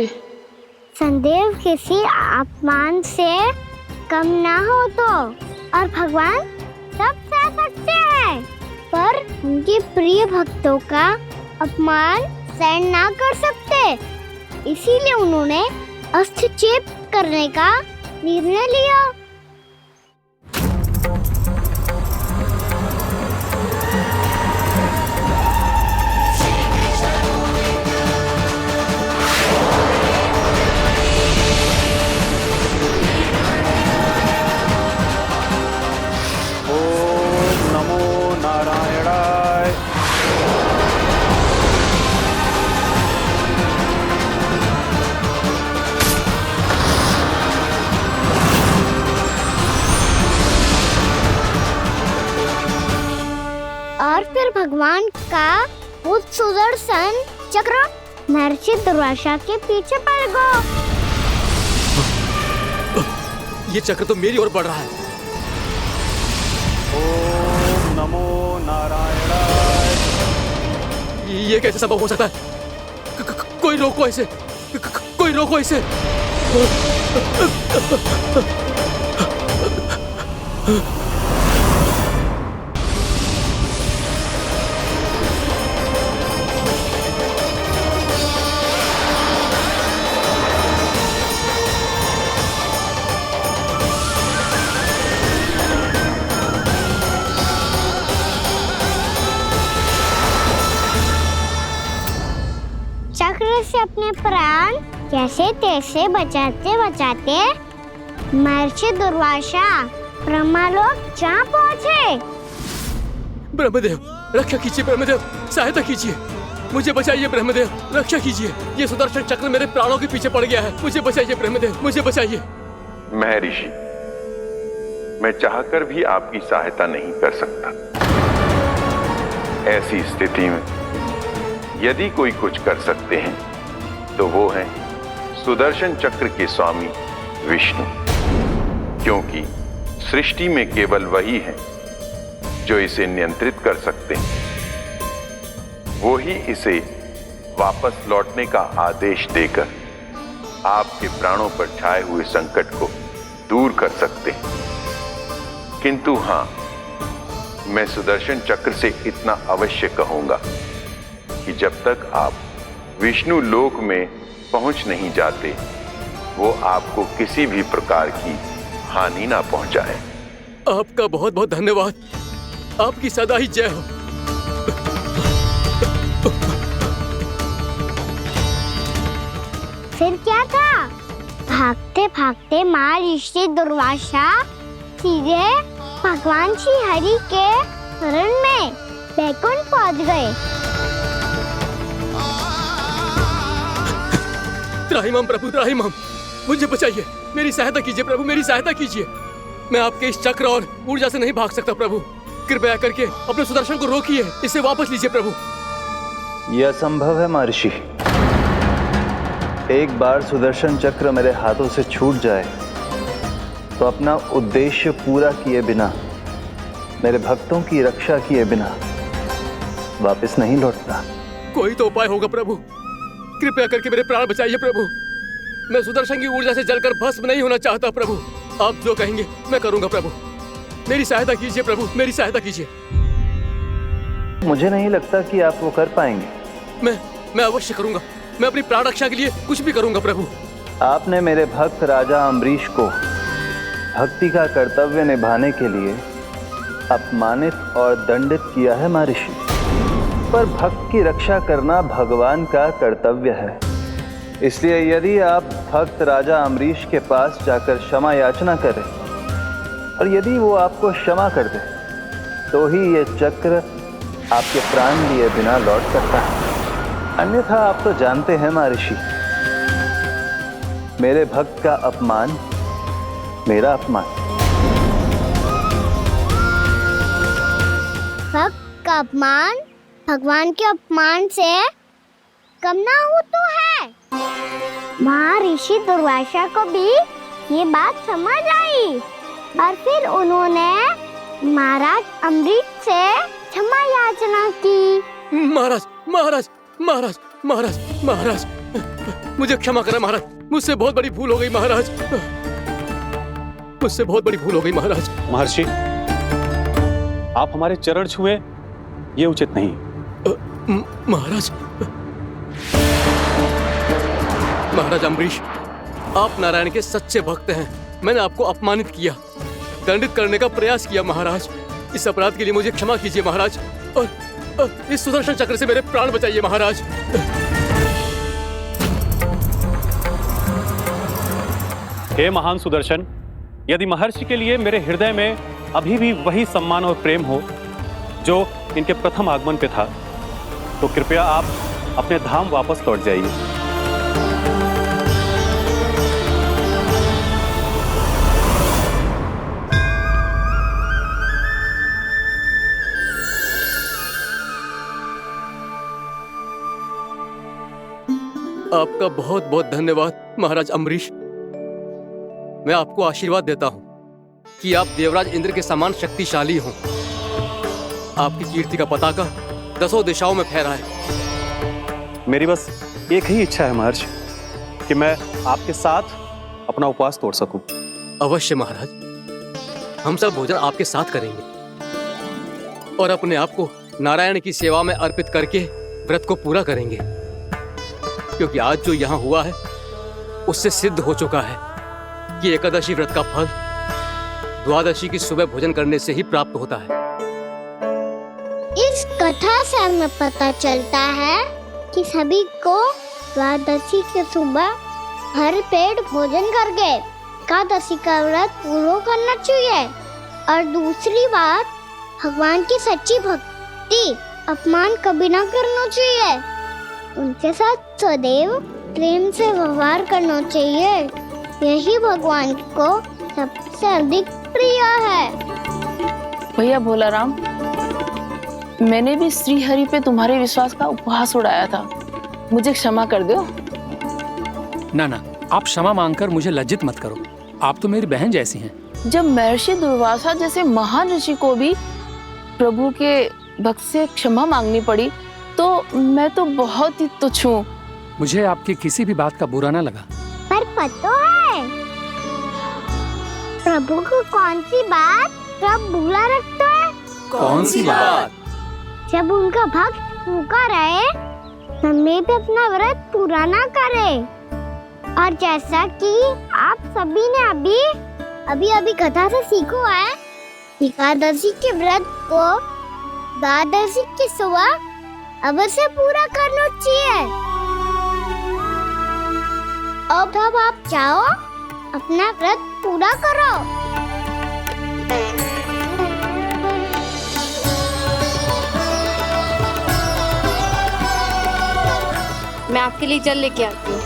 [SPEAKER 6] संदेह किसी अपमान से कम ना हो तो, और भगवान सब सह सकते हैं, पर उनके प्रिय भक्तों का अपमान सहन ना कर सकते, इसीलिए उन्होंने अस्थिचेप करने का निर्णय लिया। और फिर भगवान का वो सुदर्शन चक्र महर्षि दुर्वासा के पीछे पड़ गया।
[SPEAKER 15] ये चक्र तो मेरी ओर बढ़ रहा है।
[SPEAKER 14] ओम नमो नारायणाय।
[SPEAKER 15] ये कैसे संभव हो सकता है? कोई रोको इसे, कोई रोको इसे।
[SPEAKER 6] चक्र से अपने प्राण कैसे तैसे बचाते बचाते महर्षि दुर्वासा ब्रह्मलोक जा पहुँचे।
[SPEAKER 15] ब्रह्मदेव, रक्षा कीजिए ब्रह्मदेव, सहायता कीजिए, मुझे बचाइए ब्रह्मदेव, रक्षा कीजिए। ये सुदर्शन चक्र मेरे प्राणों के पीछे पड़ गया है, मुझे बचाइए ब्रह्मदेव, मुझे बचाइए।
[SPEAKER 10] महर्षि, मैं चाहकर भी आपकी सहायता नहीं कर सकता। ऐसी स्थिति में यदि कोई कुछ कर सकते हैं तो वो है सुदर्शन चक्र के स्वामी विष्णु, क्योंकि सृष्टि में केवल वही है जो इसे नियंत्रित कर सकते हैं। वो ही इसे वापस लौटने का आदेश देकर आपके प्राणों पर छाए हुए संकट को दूर कर सकते हैं। किंतु हां, मैं सुदर्शन चक्र से इतना अवश्य कहूंगा कि जब तक आप विष्णु लोक में पहुंच नहीं जाते, वो आपको किसी भी प्रकार की हानि ना पहुंचाए।
[SPEAKER 15] आपका बहुत बहुत धन्यवाद, आपकी सदा ही जय हो।
[SPEAKER 6] फिर क्या था? भागते भागते महर्षि दुर्वासा सीधे भगवान श्री हरि के शरण में बैकुंठ पहुंच गए।
[SPEAKER 15] त्राहिमाम प्रभु, त्राहिमाम, मुझे बचाइए, मेरी सहायता कीजिए प्रभु, मेरी सहायता कीजिए। मैं आपके इस चक्र और ऊर्जा से नहीं भाग सकता प्रभु, कृपया करके अपने सुदर्शन को रोकिए, इसे वापस लीजिए प्रभु।
[SPEAKER 11] यह असंभव है महर्षि। एक बार सुदर्शन चक्र मेरे हाथों से छूट जाए तो अपना उद्देश्य पूरा किए बिना, मेरे भक्तों की रक्षा किए बिना वापस नहीं लौटता।
[SPEAKER 15] कोई तो उपाय होगा प्रभु, कृपया करके मेरे प्राण बचाइए प्रभु। मैं सुदर्शन की ऊर्जा से जलकर भस्म नहीं होना चाहता प्रभु। आप जो कहेंगे मैं करूंगा प्रभु, मेरी सहायता कीजिए प्रभु, मेरी सहायता कीजिए।
[SPEAKER 11] मुझे नहीं लगता कि आप वो कर पाएंगे।
[SPEAKER 15] मैं अवश्य करूंगा, मैं अपनी प्राण रक्षा के लिए कुछ भी करूंगा प्रभु।
[SPEAKER 11] आपने मेरे भक्त राजा अम्बरीश को भक्ति का कर्तव्य निभाने के लिए अपमानित और दंडित किया है महर्षि, पर भक्त की रक्षा करना भगवान का कर्तव्य है। इसलिए यदि आप भक्त राजा अम्बरीश के पास जाकर क्षमा याचना करें और यदि वो आपको क्षमा कर दे तो ही ये चक्र आपके प्राण लिए बिना लौट सकता है। अन्यथा आप तो जानते हैं महर्षि, मेरे भक्त का अपमान मेरा अपमान।
[SPEAKER 6] भक्त का अपमान भगवान के अपमान से कम ना हो तो है। महर्षि दुर्वासा को भी ये बात समझ आई और फिर उन्होंने महाराज अम्बरीश से क्षमा याचना की।
[SPEAKER 15] महाराज महाराज महाराज महाराज महाराज, मुझे क्षमा करें महाराज, मुझसे बहुत बड़ी भूल हो गई महाराज, मुझसे बहुत बड़ी भूल हो गई महाराज।
[SPEAKER 14] महर्षि, आप हमारे चरण छुए ये उचित नहीं।
[SPEAKER 15] महाराज, महाराज अम्बरीश, आप नारायण के सच्चे भक्त हैं। मैंने आपको अपमानित किया, दंडित करने का प्रयास किया महाराज। इस अपराध के लिए मुझे क्षमा कीजिए महाराज, और इस सुदर्शन चक्र से मेरे प्राण बचाइए महाराज।
[SPEAKER 14] हे महान सुदर्शन, यदि महर्षि के लिए मेरे हृदय में अभी भी वही सम्मान और प्रेम हो जो इनके प्रथम आगमन पे था, तो कृपया आप अपने धाम वापस लौट जाइए।
[SPEAKER 15] आपका बहुत बहुत धन्यवाद महाराज अम्बरीश। मैं आपको आशीर्वाद देता हूं कि आप देवराज इंद्र के समान शक्तिशाली हों। आपकी कीर्ति का पताका 10 दिशाओं में फहराए।
[SPEAKER 14] मेरी बस एक ही इच्छा है महर्षि, कि मैं आपके साथ अपना उपवास तोड़ सकूं।
[SPEAKER 15] अवश्य महाराज, हम सब भोजन आपके साथ करेंगे और अपने आप को नारायण की सेवा में अर्पित करके व्रत को पूरा करेंगे, क्योंकि आज जो यहाँ हुआ है उससे सिद्ध हो चुका है कि एकादशी व्रत का फल द्वादशी की सुबह भोजन करने से ही प्राप्त होता है।
[SPEAKER 6] इस कथा से हमें पता चलता है कि सभी को द्वादशी के सुबह भर पेट भोजन करके एकादशी का व्रत पूरा करना चाहिए। और दूसरी बात, भगवान की सच्ची भक्ति अपमान कभी ना करना चाहिए। उनके साथ सदैव प्रेम से व्यवहार करना चाहिए। यही भगवान को सबसे अधिक प्रिय है।
[SPEAKER 3] भैया भोला राम, मैंने भी श्री हरि पे तुम्हारे विश्वास का उपहास उड़ाया था, मुझे क्षमा कर दो।
[SPEAKER 5] ना ना, आप क्षमा मांगकर मुझे लज्जित मत करो, आप तो मेरी बहन जैसी हैं।
[SPEAKER 3] जब महर्षि दुर्वासा जैसे महान ऋषि को भी प्रभु के भक्त से क्षमा मांगनी पड़ी, तो मैं तो बहुत ही तुच्छ हूँ।
[SPEAKER 5] मुझे आपकी किसी भी बात का बुरा ना लगा।
[SPEAKER 6] पर पता है प्रभु को कौन सी बात सब भूला रखता है?
[SPEAKER 5] कौन सी बात?
[SPEAKER 6] जब उनका भक्त भूखा रहे, समय पे अपना व्रत पूरा ना करे। और जैसा कि आप सभी ने अभी कथा से सीखो है, एकादशी के व्रत को द्वादशी की सुबह अवश्य पूरा करना चाहिए। अब आप जाओ, अपना व्रत पूरा करो।
[SPEAKER 2] मैं आपके लिए जल लेके आती हूँ।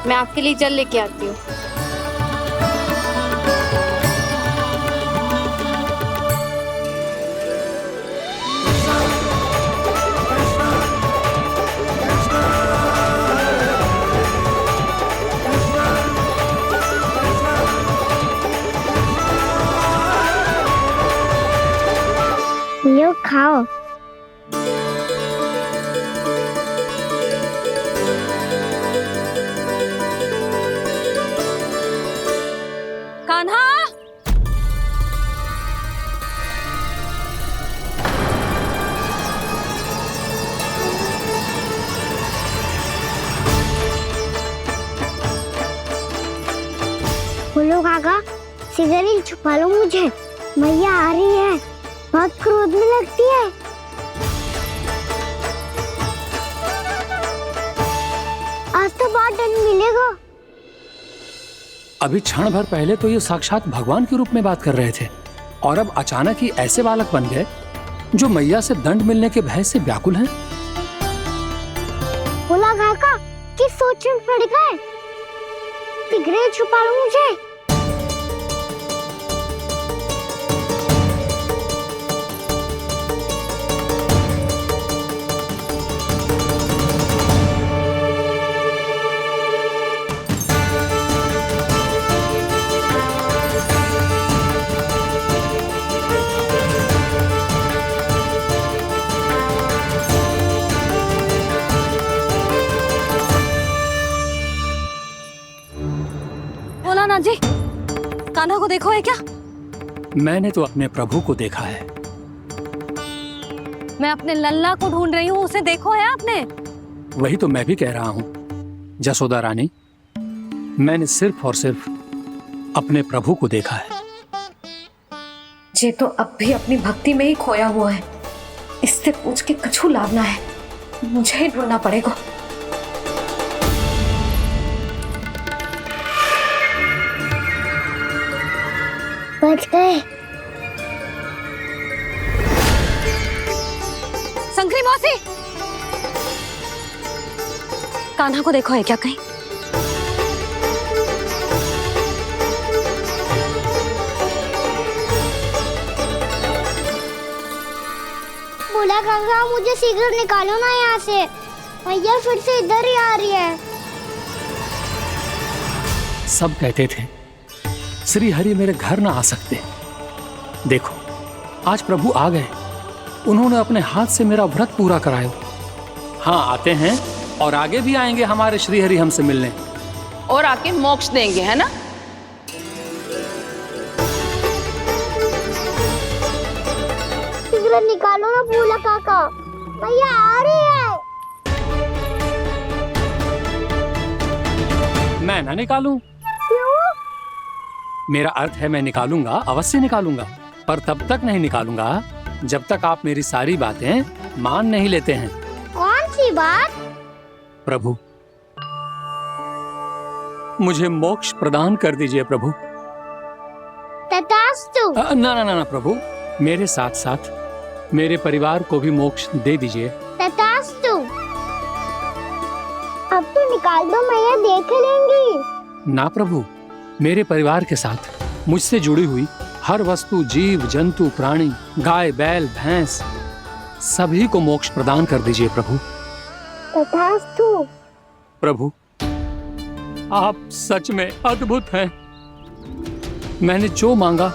[SPEAKER 2] मैं आपके लिए जल लेके आती हूँ।
[SPEAKER 6] लो खाओ।
[SPEAKER 2] कान्हा,
[SPEAKER 6] बोलो काका, सिगरेट छुपा लो मुझे, मैया आ रही है, बहुत क्रोध में लगती है। आज तो बहुत दंड मिलेगा।
[SPEAKER 5] अभी क्षण भर पहले तो ये साक्षात भगवान के रूप में बात कर रहे थे, और अब अचानक ही ऐसे बालक बन गए जो मैया से दंड मिलने के भय से व्याकुल हैं।
[SPEAKER 6] बोला काका, किस सोच में पड़ गए? सिगरेट छुपा लो मुझे।
[SPEAKER 1] भोलानाथ जी, कान्हा को देखो है क्या?
[SPEAKER 5] मैंने तो अपने प्रभु को देखा है।
[SPEAKER 1] मैं अपने लल्ला को ढूंढ रही हूँ, उसे देखो है आपने?
[SPEAKER 5] वही तो मैं भी कह रहा हूँ जसोदा रानी, मैंने सिर्फ और सिर्फ अपने प्रभु को देखा है।
[SPEAKER 1] ये तो अब भी अपनी भक्ति में ही खोया हुआ है। इससे पूछ के कछु लाना है, मुझे ही ढूंढना पड़ेगा।
[SPEAKER 6] बच गए।
[SPEAKER 1] संकरी मौसी, कान्हा को देखो है क्या कहीं?
[SPEAKER 6] बोला काका मुझे सिगरेट निकालो ना यहाँ से, भैया फिर से इधर ही आ रही है।
[SPEAKER 5] सब कहते थे श्री हरि मेरे घर ना आ सकते। देखो आज प्रभु आ गए, उन्होंने अपने हाथ से मेरा व्रत पूरा कराया। हाँ आते हैं और आगे भी आएंगे हमारे श्री हरि हमसे मिलने
[SPEAKER 3] और आके मोक्ष देंगे, है ना?
[SPEAKER 6] सिगरेट निकालो ना भोला काका, भैया आ रही है।
[SPEAKER 5] मैं ना निकालूं? मेरा अर्थ है मैं निकालूंगा, अवश्य निकालूंगा, पर तब तक नहीं निकालूंगा जब तक आप मेरी सारी बातें मान नहीं लेते हैं।
[SPEAKER 6] कौन सी बात?
[SPEAKER 5] प्रभु मुझे मोक्ष प्रदान कर दीजिए प्रभु।
[SPEAKER 6] तथास्तु।
[SPEAKER 5] ना ना ना प्रभु, मेरे साथ साथ मेरे परिवार को भी मोक्ष दे दीजिए।
[SPEAKER 6] तथास्तु। अब तो निकाल दो, मैया देख लेंगी।
[SPEAKER 5] ना प्रभु, मेरे परिवार के साथ मुझसे जुड़ी हुई हर वस्तु, जीव जंतु, प्राणी, गाय बैल भैंस, सभी को मोक्ष प्रदान कर दीजिए प्रभु।
[SPEAKER 6] तथास्तु।
[SPEAKER 5] प्रभु आप सच में अद्भुत हैं। मैंने जो मांगा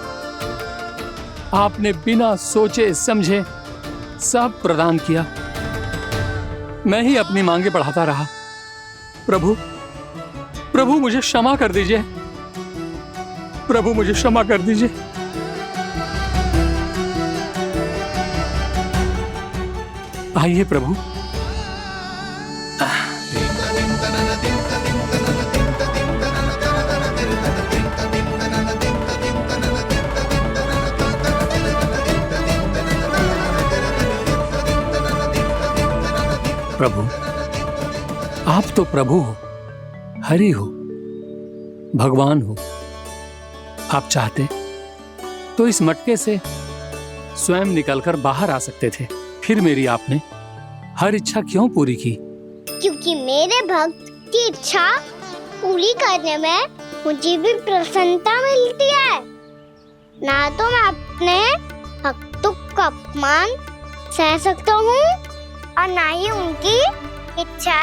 [SPEAKER 5] आपने बिना सोचे समझे सब प्रदान किया। मैं ही अपनी मांगे बढ़ाता रहा। प्रभु प्रभु मुझे क्षमा कर दीजिए, प्रभु मुझे क्षमा कर दीजिए। आइए प्रभु। प्रभु आप तो प्रभु हो, हरि हो, भगवान हो। आप चाहते तो इस मटके से स्वयं निकलकर बाहर आ सकते थे, फिर मेरी आपने हर इच्छा क्यों पूरी की?
[SPEAKER 6] क्योंकि मेरे भक्त की इच्छा पूरी करने में मुझे भी प्रसन्नता मिलती है। ना तो मैं अपने भक्तों का अपमान सह सकता हूँ और ना ही उनकी इच्छा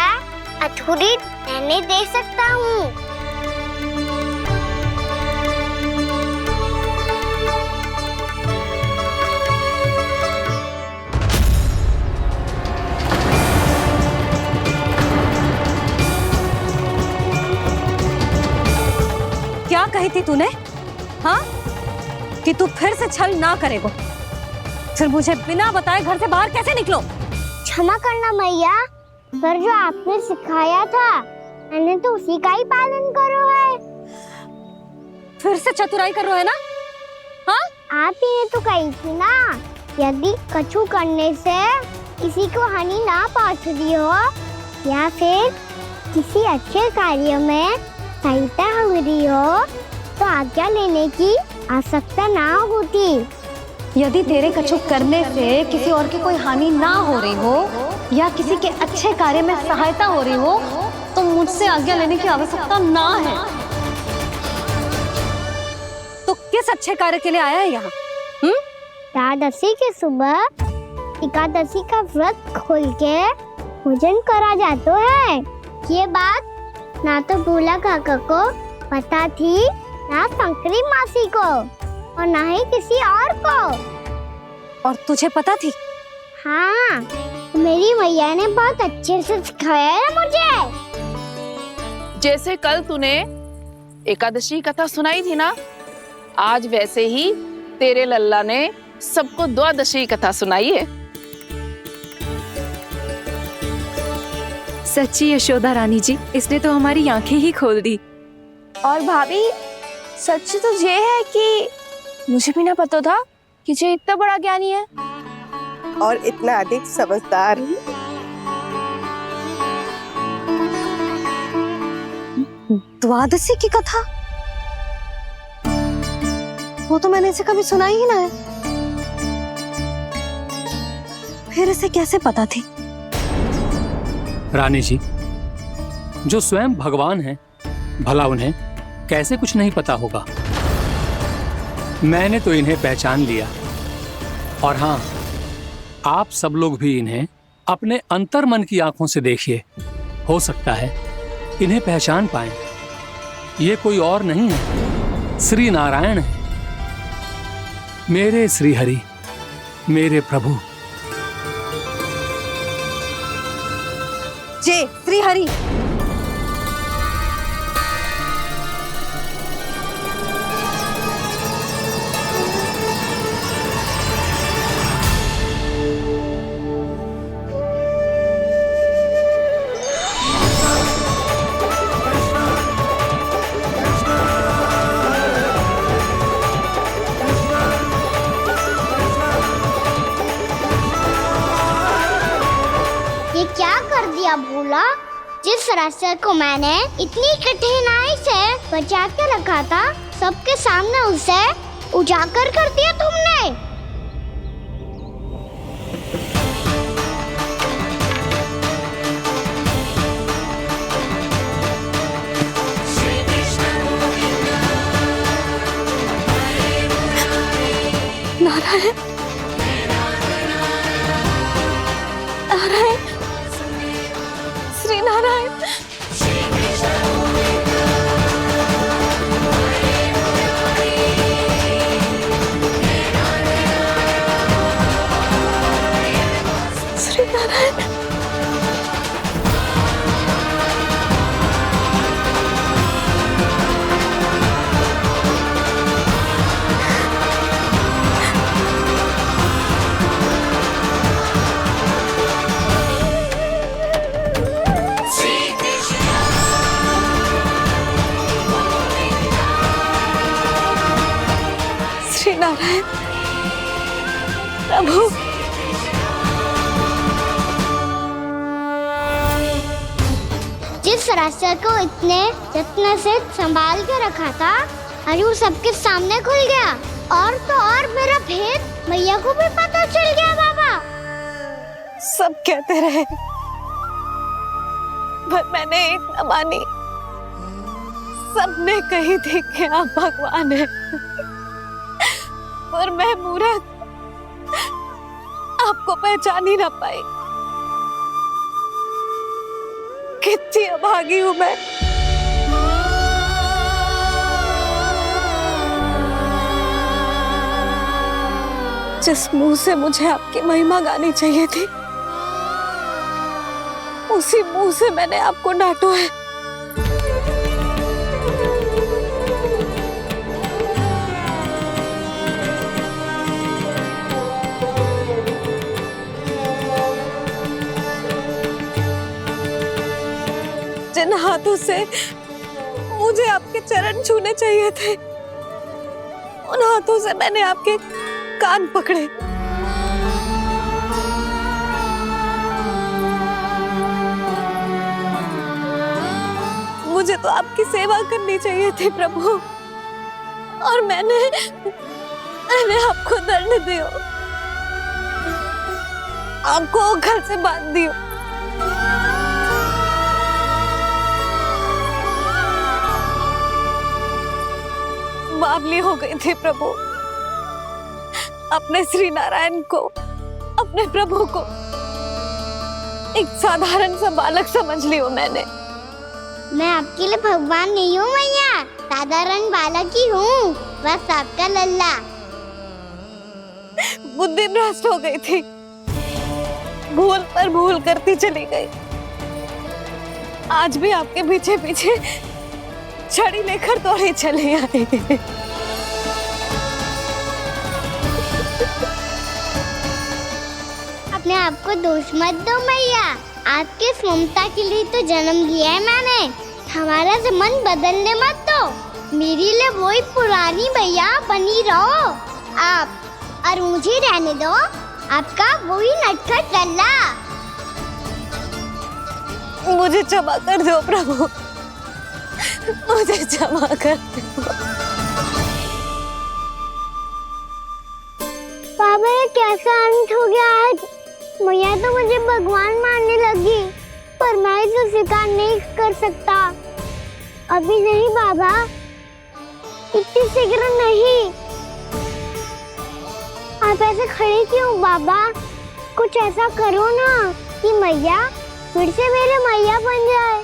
[SPEAKER 6] अधूरी रहने दे सकता हूँ।
[SPEAKER 1] क्या कही थी तूने? हाँ, कि तू फिर से छल ना करेगा। फिर मुझे बिना बताए घर से बाहर कैसे निकलो?
[SPEAKER 6] क्षमा करना मैया, पर जो आपने सिखाया था मैंने तो उसी का ही पालन करो है।
[SPEAKER 1] फिर से चतुराई कर रहे हो है ना? हाँ?
[SPEAKER 6] आप ही ने तो कही थी ना, यदि कछु करने से किसी को हानि ना पहुंचती हो या फिर किसी अच्छे कार्य में सहायता हो रही हो तो आज्ञा लेने की आवश्यकता ना होती।
[SPEAKER 1] यदि तेरे कछु करने से किसी और की कोई हानि ना हो रही हो या किसी के अच्छे कार्य में सहायता हो रही हो तो मुझसे आज्ञा लेने की आवश्यकता ना है। किस अच्छे कार्य के लिए आया है यहाँ?
[SPEAKER 6] एकादशी के सुबह एकादशी का व्रत खोल के भोजन करा जाता है। ये बात ना तो भोला काका को पता थी, ना शंकरी मासी को, और ना ही किसी और को।
[SPEAKER 1] और तुझे पता थी?
[SPEAKER 6] हाँ, मेरी मैया ने बहुत अच्छे से सिखाया है मुझे।
[SPEAKER 3] जैसे कल तूने एकादशी कथा सुनाई थी ना, आज वैसे ही तेरे लल्ला ने सबको द्वादशी कथा सुनाई है।
[SPEAKER 4] सच्ची यशोदा रानी जी, इसने तो हमारी आंखें ही खोल दी।
[SPEAKER 2] और भाभी, सच तो ये है कि मुझे भी ना पता था कि ये इतना बड़ा ज्ञानी है
[SPEAKER 17] और इतना अधिक समझदार।
[SPEAKER 1] द्वादशी की कथा? वो तो मैंने इसे कभी सुना ही ना है। फिर इसे कैसे पता थी?
[SPEAKER 5] रानी जी, जो स्वयं भगवान हैं, भला उन्हें कैसे कुछ नहीं पता होगा। मैंने तो इन्हें पहचान लिया, और हाँ, आप सब लोग भी इन्हें अपने अंतर्मन की आंखों से देखिए, हो सकता है इन्हें पहचान पाएं। ये कोई और नहीं है, श्री नारायण है, मेरे श्री हरि, मेरे प्रभु।
[SPEAKER 1] जय श्री हरि।
[SPEAKER 6] ये क्या कर दिया भोला? जिस रास्ते को मैंने इतनी कठिनाई से बचा के रखा था, सबके सामने उसे उजागर कर दिया तुमने।
[SPEAKER 1] नारायण, नारायण, श्री नारायण। श्री नारायण। श्री नारायण प्रभु।
[SPEAKER 6] जिस रास्ते को इतने जत्न से संभाल के रखा था, आज वो सबके सामने खुल गया। और तो और मेरा भेद मैया को भी पता चल गया। बाबा
[SPEAKER 1] सब कहते रहे, पर मैंने एक न मानी। सबने कही थी कि आप भगवान हैं, पर मैं मूर्ख आपको पहचान ही ना पाई। कितनी अभागी हूं मैं। जिस मुंह से मुझे आपकी महिमा गानी चाहिए थी, उसी मुंह से मैंने आपको डांटा है। जिन हाथों से मुझे आपके चरण छूने चाहिए थे, उन हाथों से मैंने आपके कान पकड़े। मुझे तो आपकी सेवा करनी चाहिए थी प्रभु, और मैंने आपको दंड दियो, आपको घर से बांध दियो। बावली हो गई थी प्रभु। अपने श्री नारायण को, अपने प्रभु को एक साधारण सा बालक समझ लियो मैंने।
[SPEAKER 6] मैं आपके लिए भगवान नहीं हूँ मैया, साधारण बालक ही हूँ, बस आपका लल्ला।
[SPEAKER 1] बुद्धि भ्रष्ट हो गई थी, भूल पर भूल करती चली गई। आज भी आपके पीछे पीछे छड़ी लेकर दौड़े चले आए।
[SPEAKER 6] अपने आप को दोष मत दो मैया, आपके ममता के लिए तो जन्म लिया है मैंने। हमारा मन बदलने मत दो, मेरे लिए वही पुरानी भैया बनी रहो आप, और मुझे रहने दो आपका वही नटखट लल्ला।
[SPEAKER 1] मुझे क्षमा कर दो प्रभु, मुझे क्षमा कर दो।
[SPEAKER 6] बाबा ये कैसा अंत हो गया आज? मैया तो मुझे भगवान मानने लगी, पर मैं इसे स्वीकार नहीं कर सकता। अभी नहीं बाबा, इतनी शीघ्र नहीं। आप ऐसे खड़े क्यों बाबा? कुछ ऐसा करो ना कि मैया फिर से मेरे मैया बन जाए।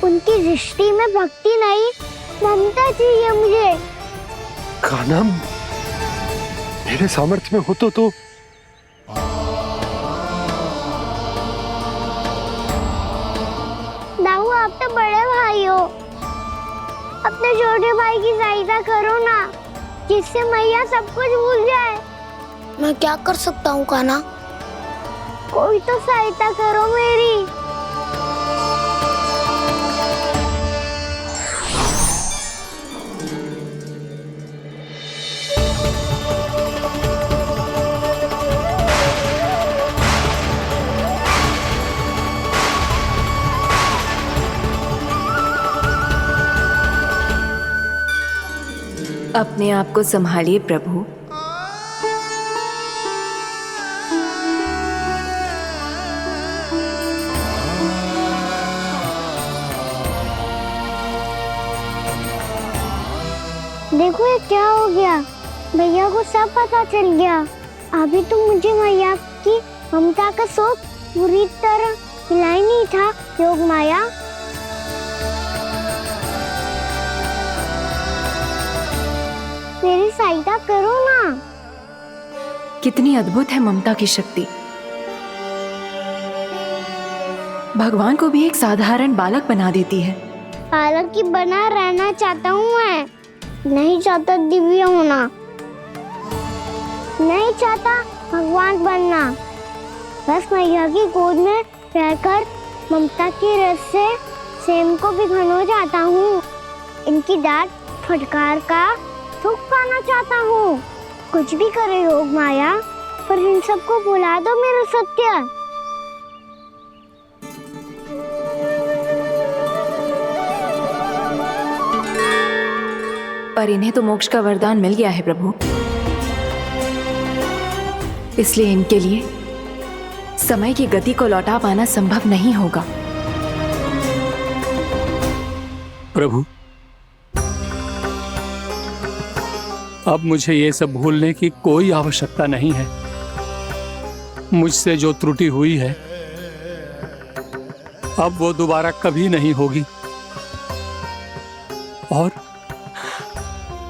[SPEAKER 6] उनकी दृष्टि में भक्ति नहीं, ममता चाहिए मुझे।
[SPEAKER 13] कान्हा, मेरे सामर्थ्य में हो तो
[SPEAKER 6] दाऊ, आप तो बड़े भाई हो, अपने छोटे भाई की सहायता करो ना, जिससे मैया सब कुछ भूल जाए।
[SPEAKER 18] मैं क्या कर सकता हूँ कान्हा?
[SPEAKER 6] कोई तो सहायता करो मेरी।
[SPEAKER 4] अपने आप को संभालिए प्रभु।
[SPEAKER 6] देखो ये क्या हो गया, भैया को सब पता चल गया। अभी तो मुझे मैया की ममता का शौक पूरी तरह मिला ही नहीं था। योग माया, मेरी सहायता करो ना।
[SPEAKER 4] कितनी अद्भुत है ममता की शक्ति। भगवान को भी एक साधारण बालक बना देती है।
[SPEAKER 6] बालक की बना रहना चाहता हूँ मैं, नहीं चाहता दिव्य होना, नहीं चाहता भगवान बनना। बस मैया की गोद में रहकर ममता की रस से सेम को भिगोना चाहता हूँ। इनकी डांट फटकार का सुख पाना चाहता हूँ। कुछ भी करे योग माया, पर इन सबको भुला दो मेरा सत्य।
[SPEAKER 4] पर इन्हें तो मोक्ष का वरदान मिल गया है प्रभु, इसलिए इनके लिए समय की गति को लौटा पाना संभव नहीं होगा।
[SPEAKER 5] प्रभु, अब मुझे ये सब भूलने की कोई आवश्यकता नहीं है। मुझसे जो त्रुटि हुई है अब वो दोबारा कभी नहीं होगी, और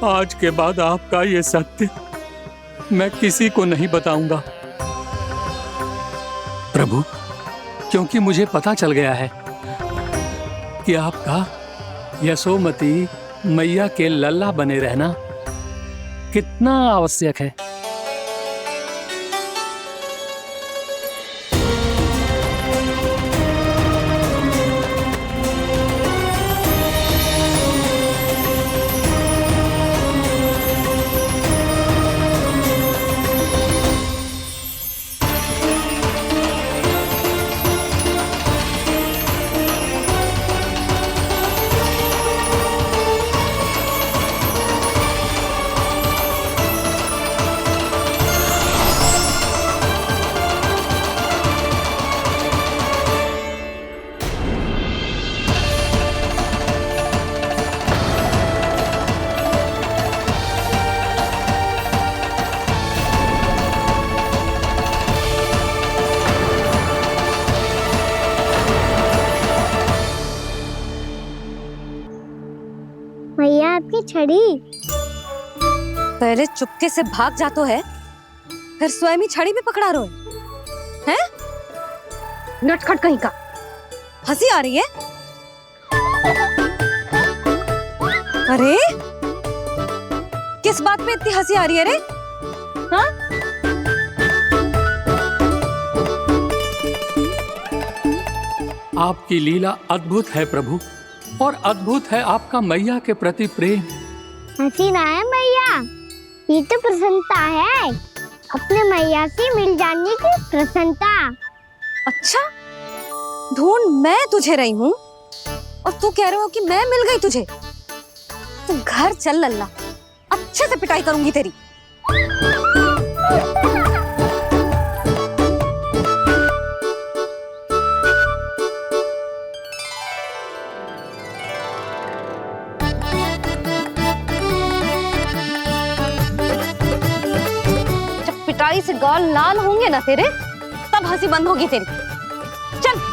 [SPEAKER 5] आज के बाद आपका ये सत्य मैं किसी को नहीं बताऊंगा प्रभु, क्योंकि मुझे पता चल गया है कि आपका यशोमती मैया के लल्ला बने रहना कितना आवश्यक है।
[SPEAKER 6] छड़ी।
[SPEAKER 1] पहले चुपके से भाग जा तो है, फिर स्वयं ही छड़ी भी पकड़ा रहे हैं? नटखट कहीं का। हंसी आ रही है? अरे किस बात पे इतनी हंसी आ रही है रे? हाँ?
[SPEAKER 5] आपकी लीला अद्भुत है प्रभु, और अद्भुत है आपका मैया के प्रति प्रेम।
[SPEAKER 6] हंसी ना है मैया, ये तो प्रसन्नता है, अपने मैया से मिल जाने की प्रसन्नता।
[SPEAKER 1] अच्छा, ढूंढ मैं तुझे रही हूँ और तू कह रहे हो कि मैं मिल गई तुझे। तू घर चल लल्ला, अच्छे से पिटाई करूंगी तेरी। जब पिटाई से गाल लाल होंगे ना तेरे, तब हंसी बंद होगी तेरी। चल।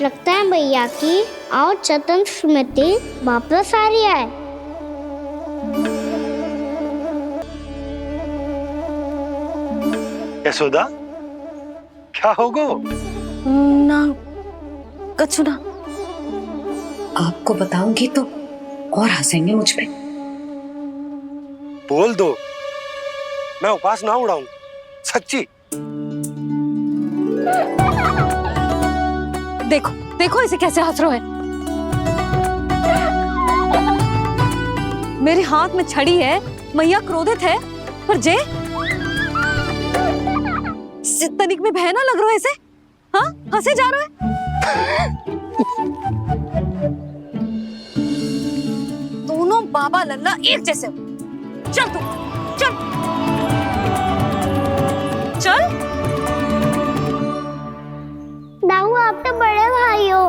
[SPEAKER 6] लगता है भैया की और चतन स्मृति वापस आ रही है।
[SPEAKER 13] यशोदा, क्या होगो?
[SPEAKER 1] ना कछु ना। आपको बताऊंगी तो और हंसेंगे मुझ पे।
[SPEAKER 13] बोल दो, मैं उपास ना उड़ाऊं, सच्ची।
[SPEAKER 1] देखो देखो इसे कैसे हंस रहे हैं। मेरे हाथ में छड़ी है, मैया क्रोधित है, पर जे तनिक में भय ना लग रहा है ऐसे? हाँ, हंसे जा रहे हैं। दोनों बाबा लल्ला एक जैसे हो। चल तू, चल चल।
[SPEAKER 6] दाऊ, आप तो बड़े भाई हो,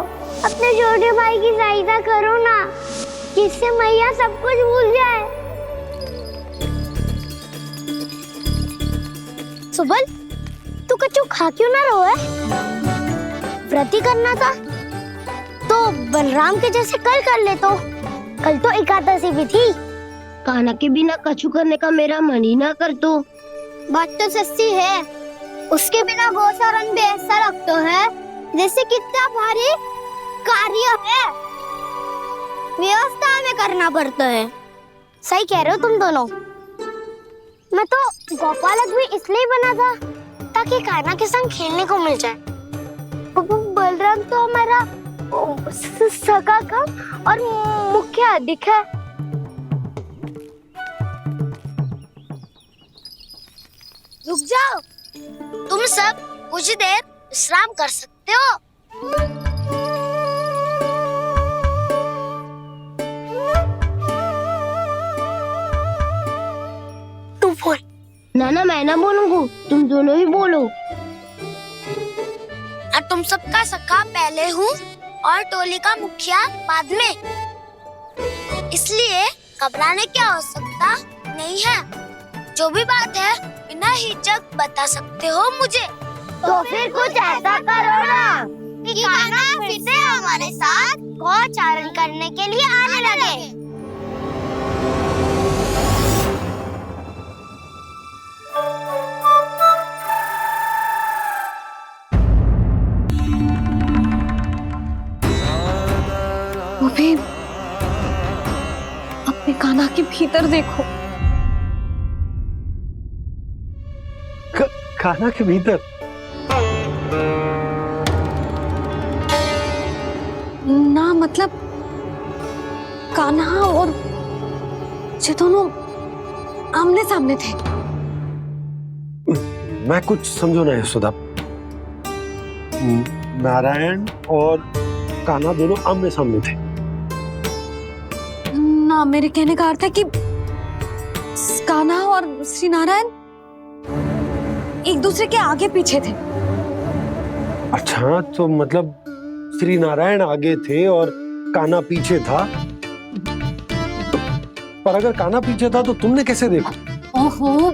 [SPEAKER 6] अपने छोटे भाई की सहायता करो ना, जिससे मैया सब कुछ भूल जाए। सुबल, तू कच्चू खा क्यों ना रहो है? व्रत ही करना था तो बलराम के जैसे कल कर ले। तो कल तो एकादशी भी थी। कान्हा के बिना कछु करने का मेरा मन ही ना कर। तो बात तो सच्ची है, उसके बिना गोचारण भी ऐसा लगता है जैसे कितना भारी कार्य है, व्यवस्था में करना पड़ता है। सही कह रहे हो तुम दोनों। मैं तो गोपालक भी इसलिए बना था ताकि कान्हा के संग खेलने को मिल जाए। बलराम तो हमारा सगा कम और मुख्य अधिक है। रुक जाओ, तुम सब कुछ देर विश्राम कर सकते हो। तू बोल। ना मैं ना बोलूंगा, तुम दोनों ही बोलो। और तुम सबका सखा पहले हूँ और टोली का मुखिया बाद में, इसलिए घबराने की आवश्यकता नहीं है। जो भी बात है बिना हिचक बता सकते हो मुझे। तो फिर कुछ ऐसा करो ना कि कान्हा फिर से हमारे साथ गोचारण करने के लिए आने लगे।
[SPEAKER 1] वो भी अपने कान्हा के भीतर देखो।
[SPEAKER 13] कान्हा के भीतर?
[SPEAKER 1] ना मतलब कान्हा और ये दोनों आमने सामने थे।
[SPEAKER 13] मैं कुछ समझो ना यशोदा। नारायण और कान्हा दोनों आमने सामने थे।
[SPEAKER 1] ना, मेरे कहने का अर्थ है कि कान्हा और श्री नारायण एक दूसरे के आगे पीछे थे।
[SPEAKER 13] अच्छा, तो मतलब श्री नारायण आगे थे और कान्हा पीछे था। पर अगर कान्हा पीछे था तो तुमने कैसे देखा?
[SPEAKER 1] ओहो,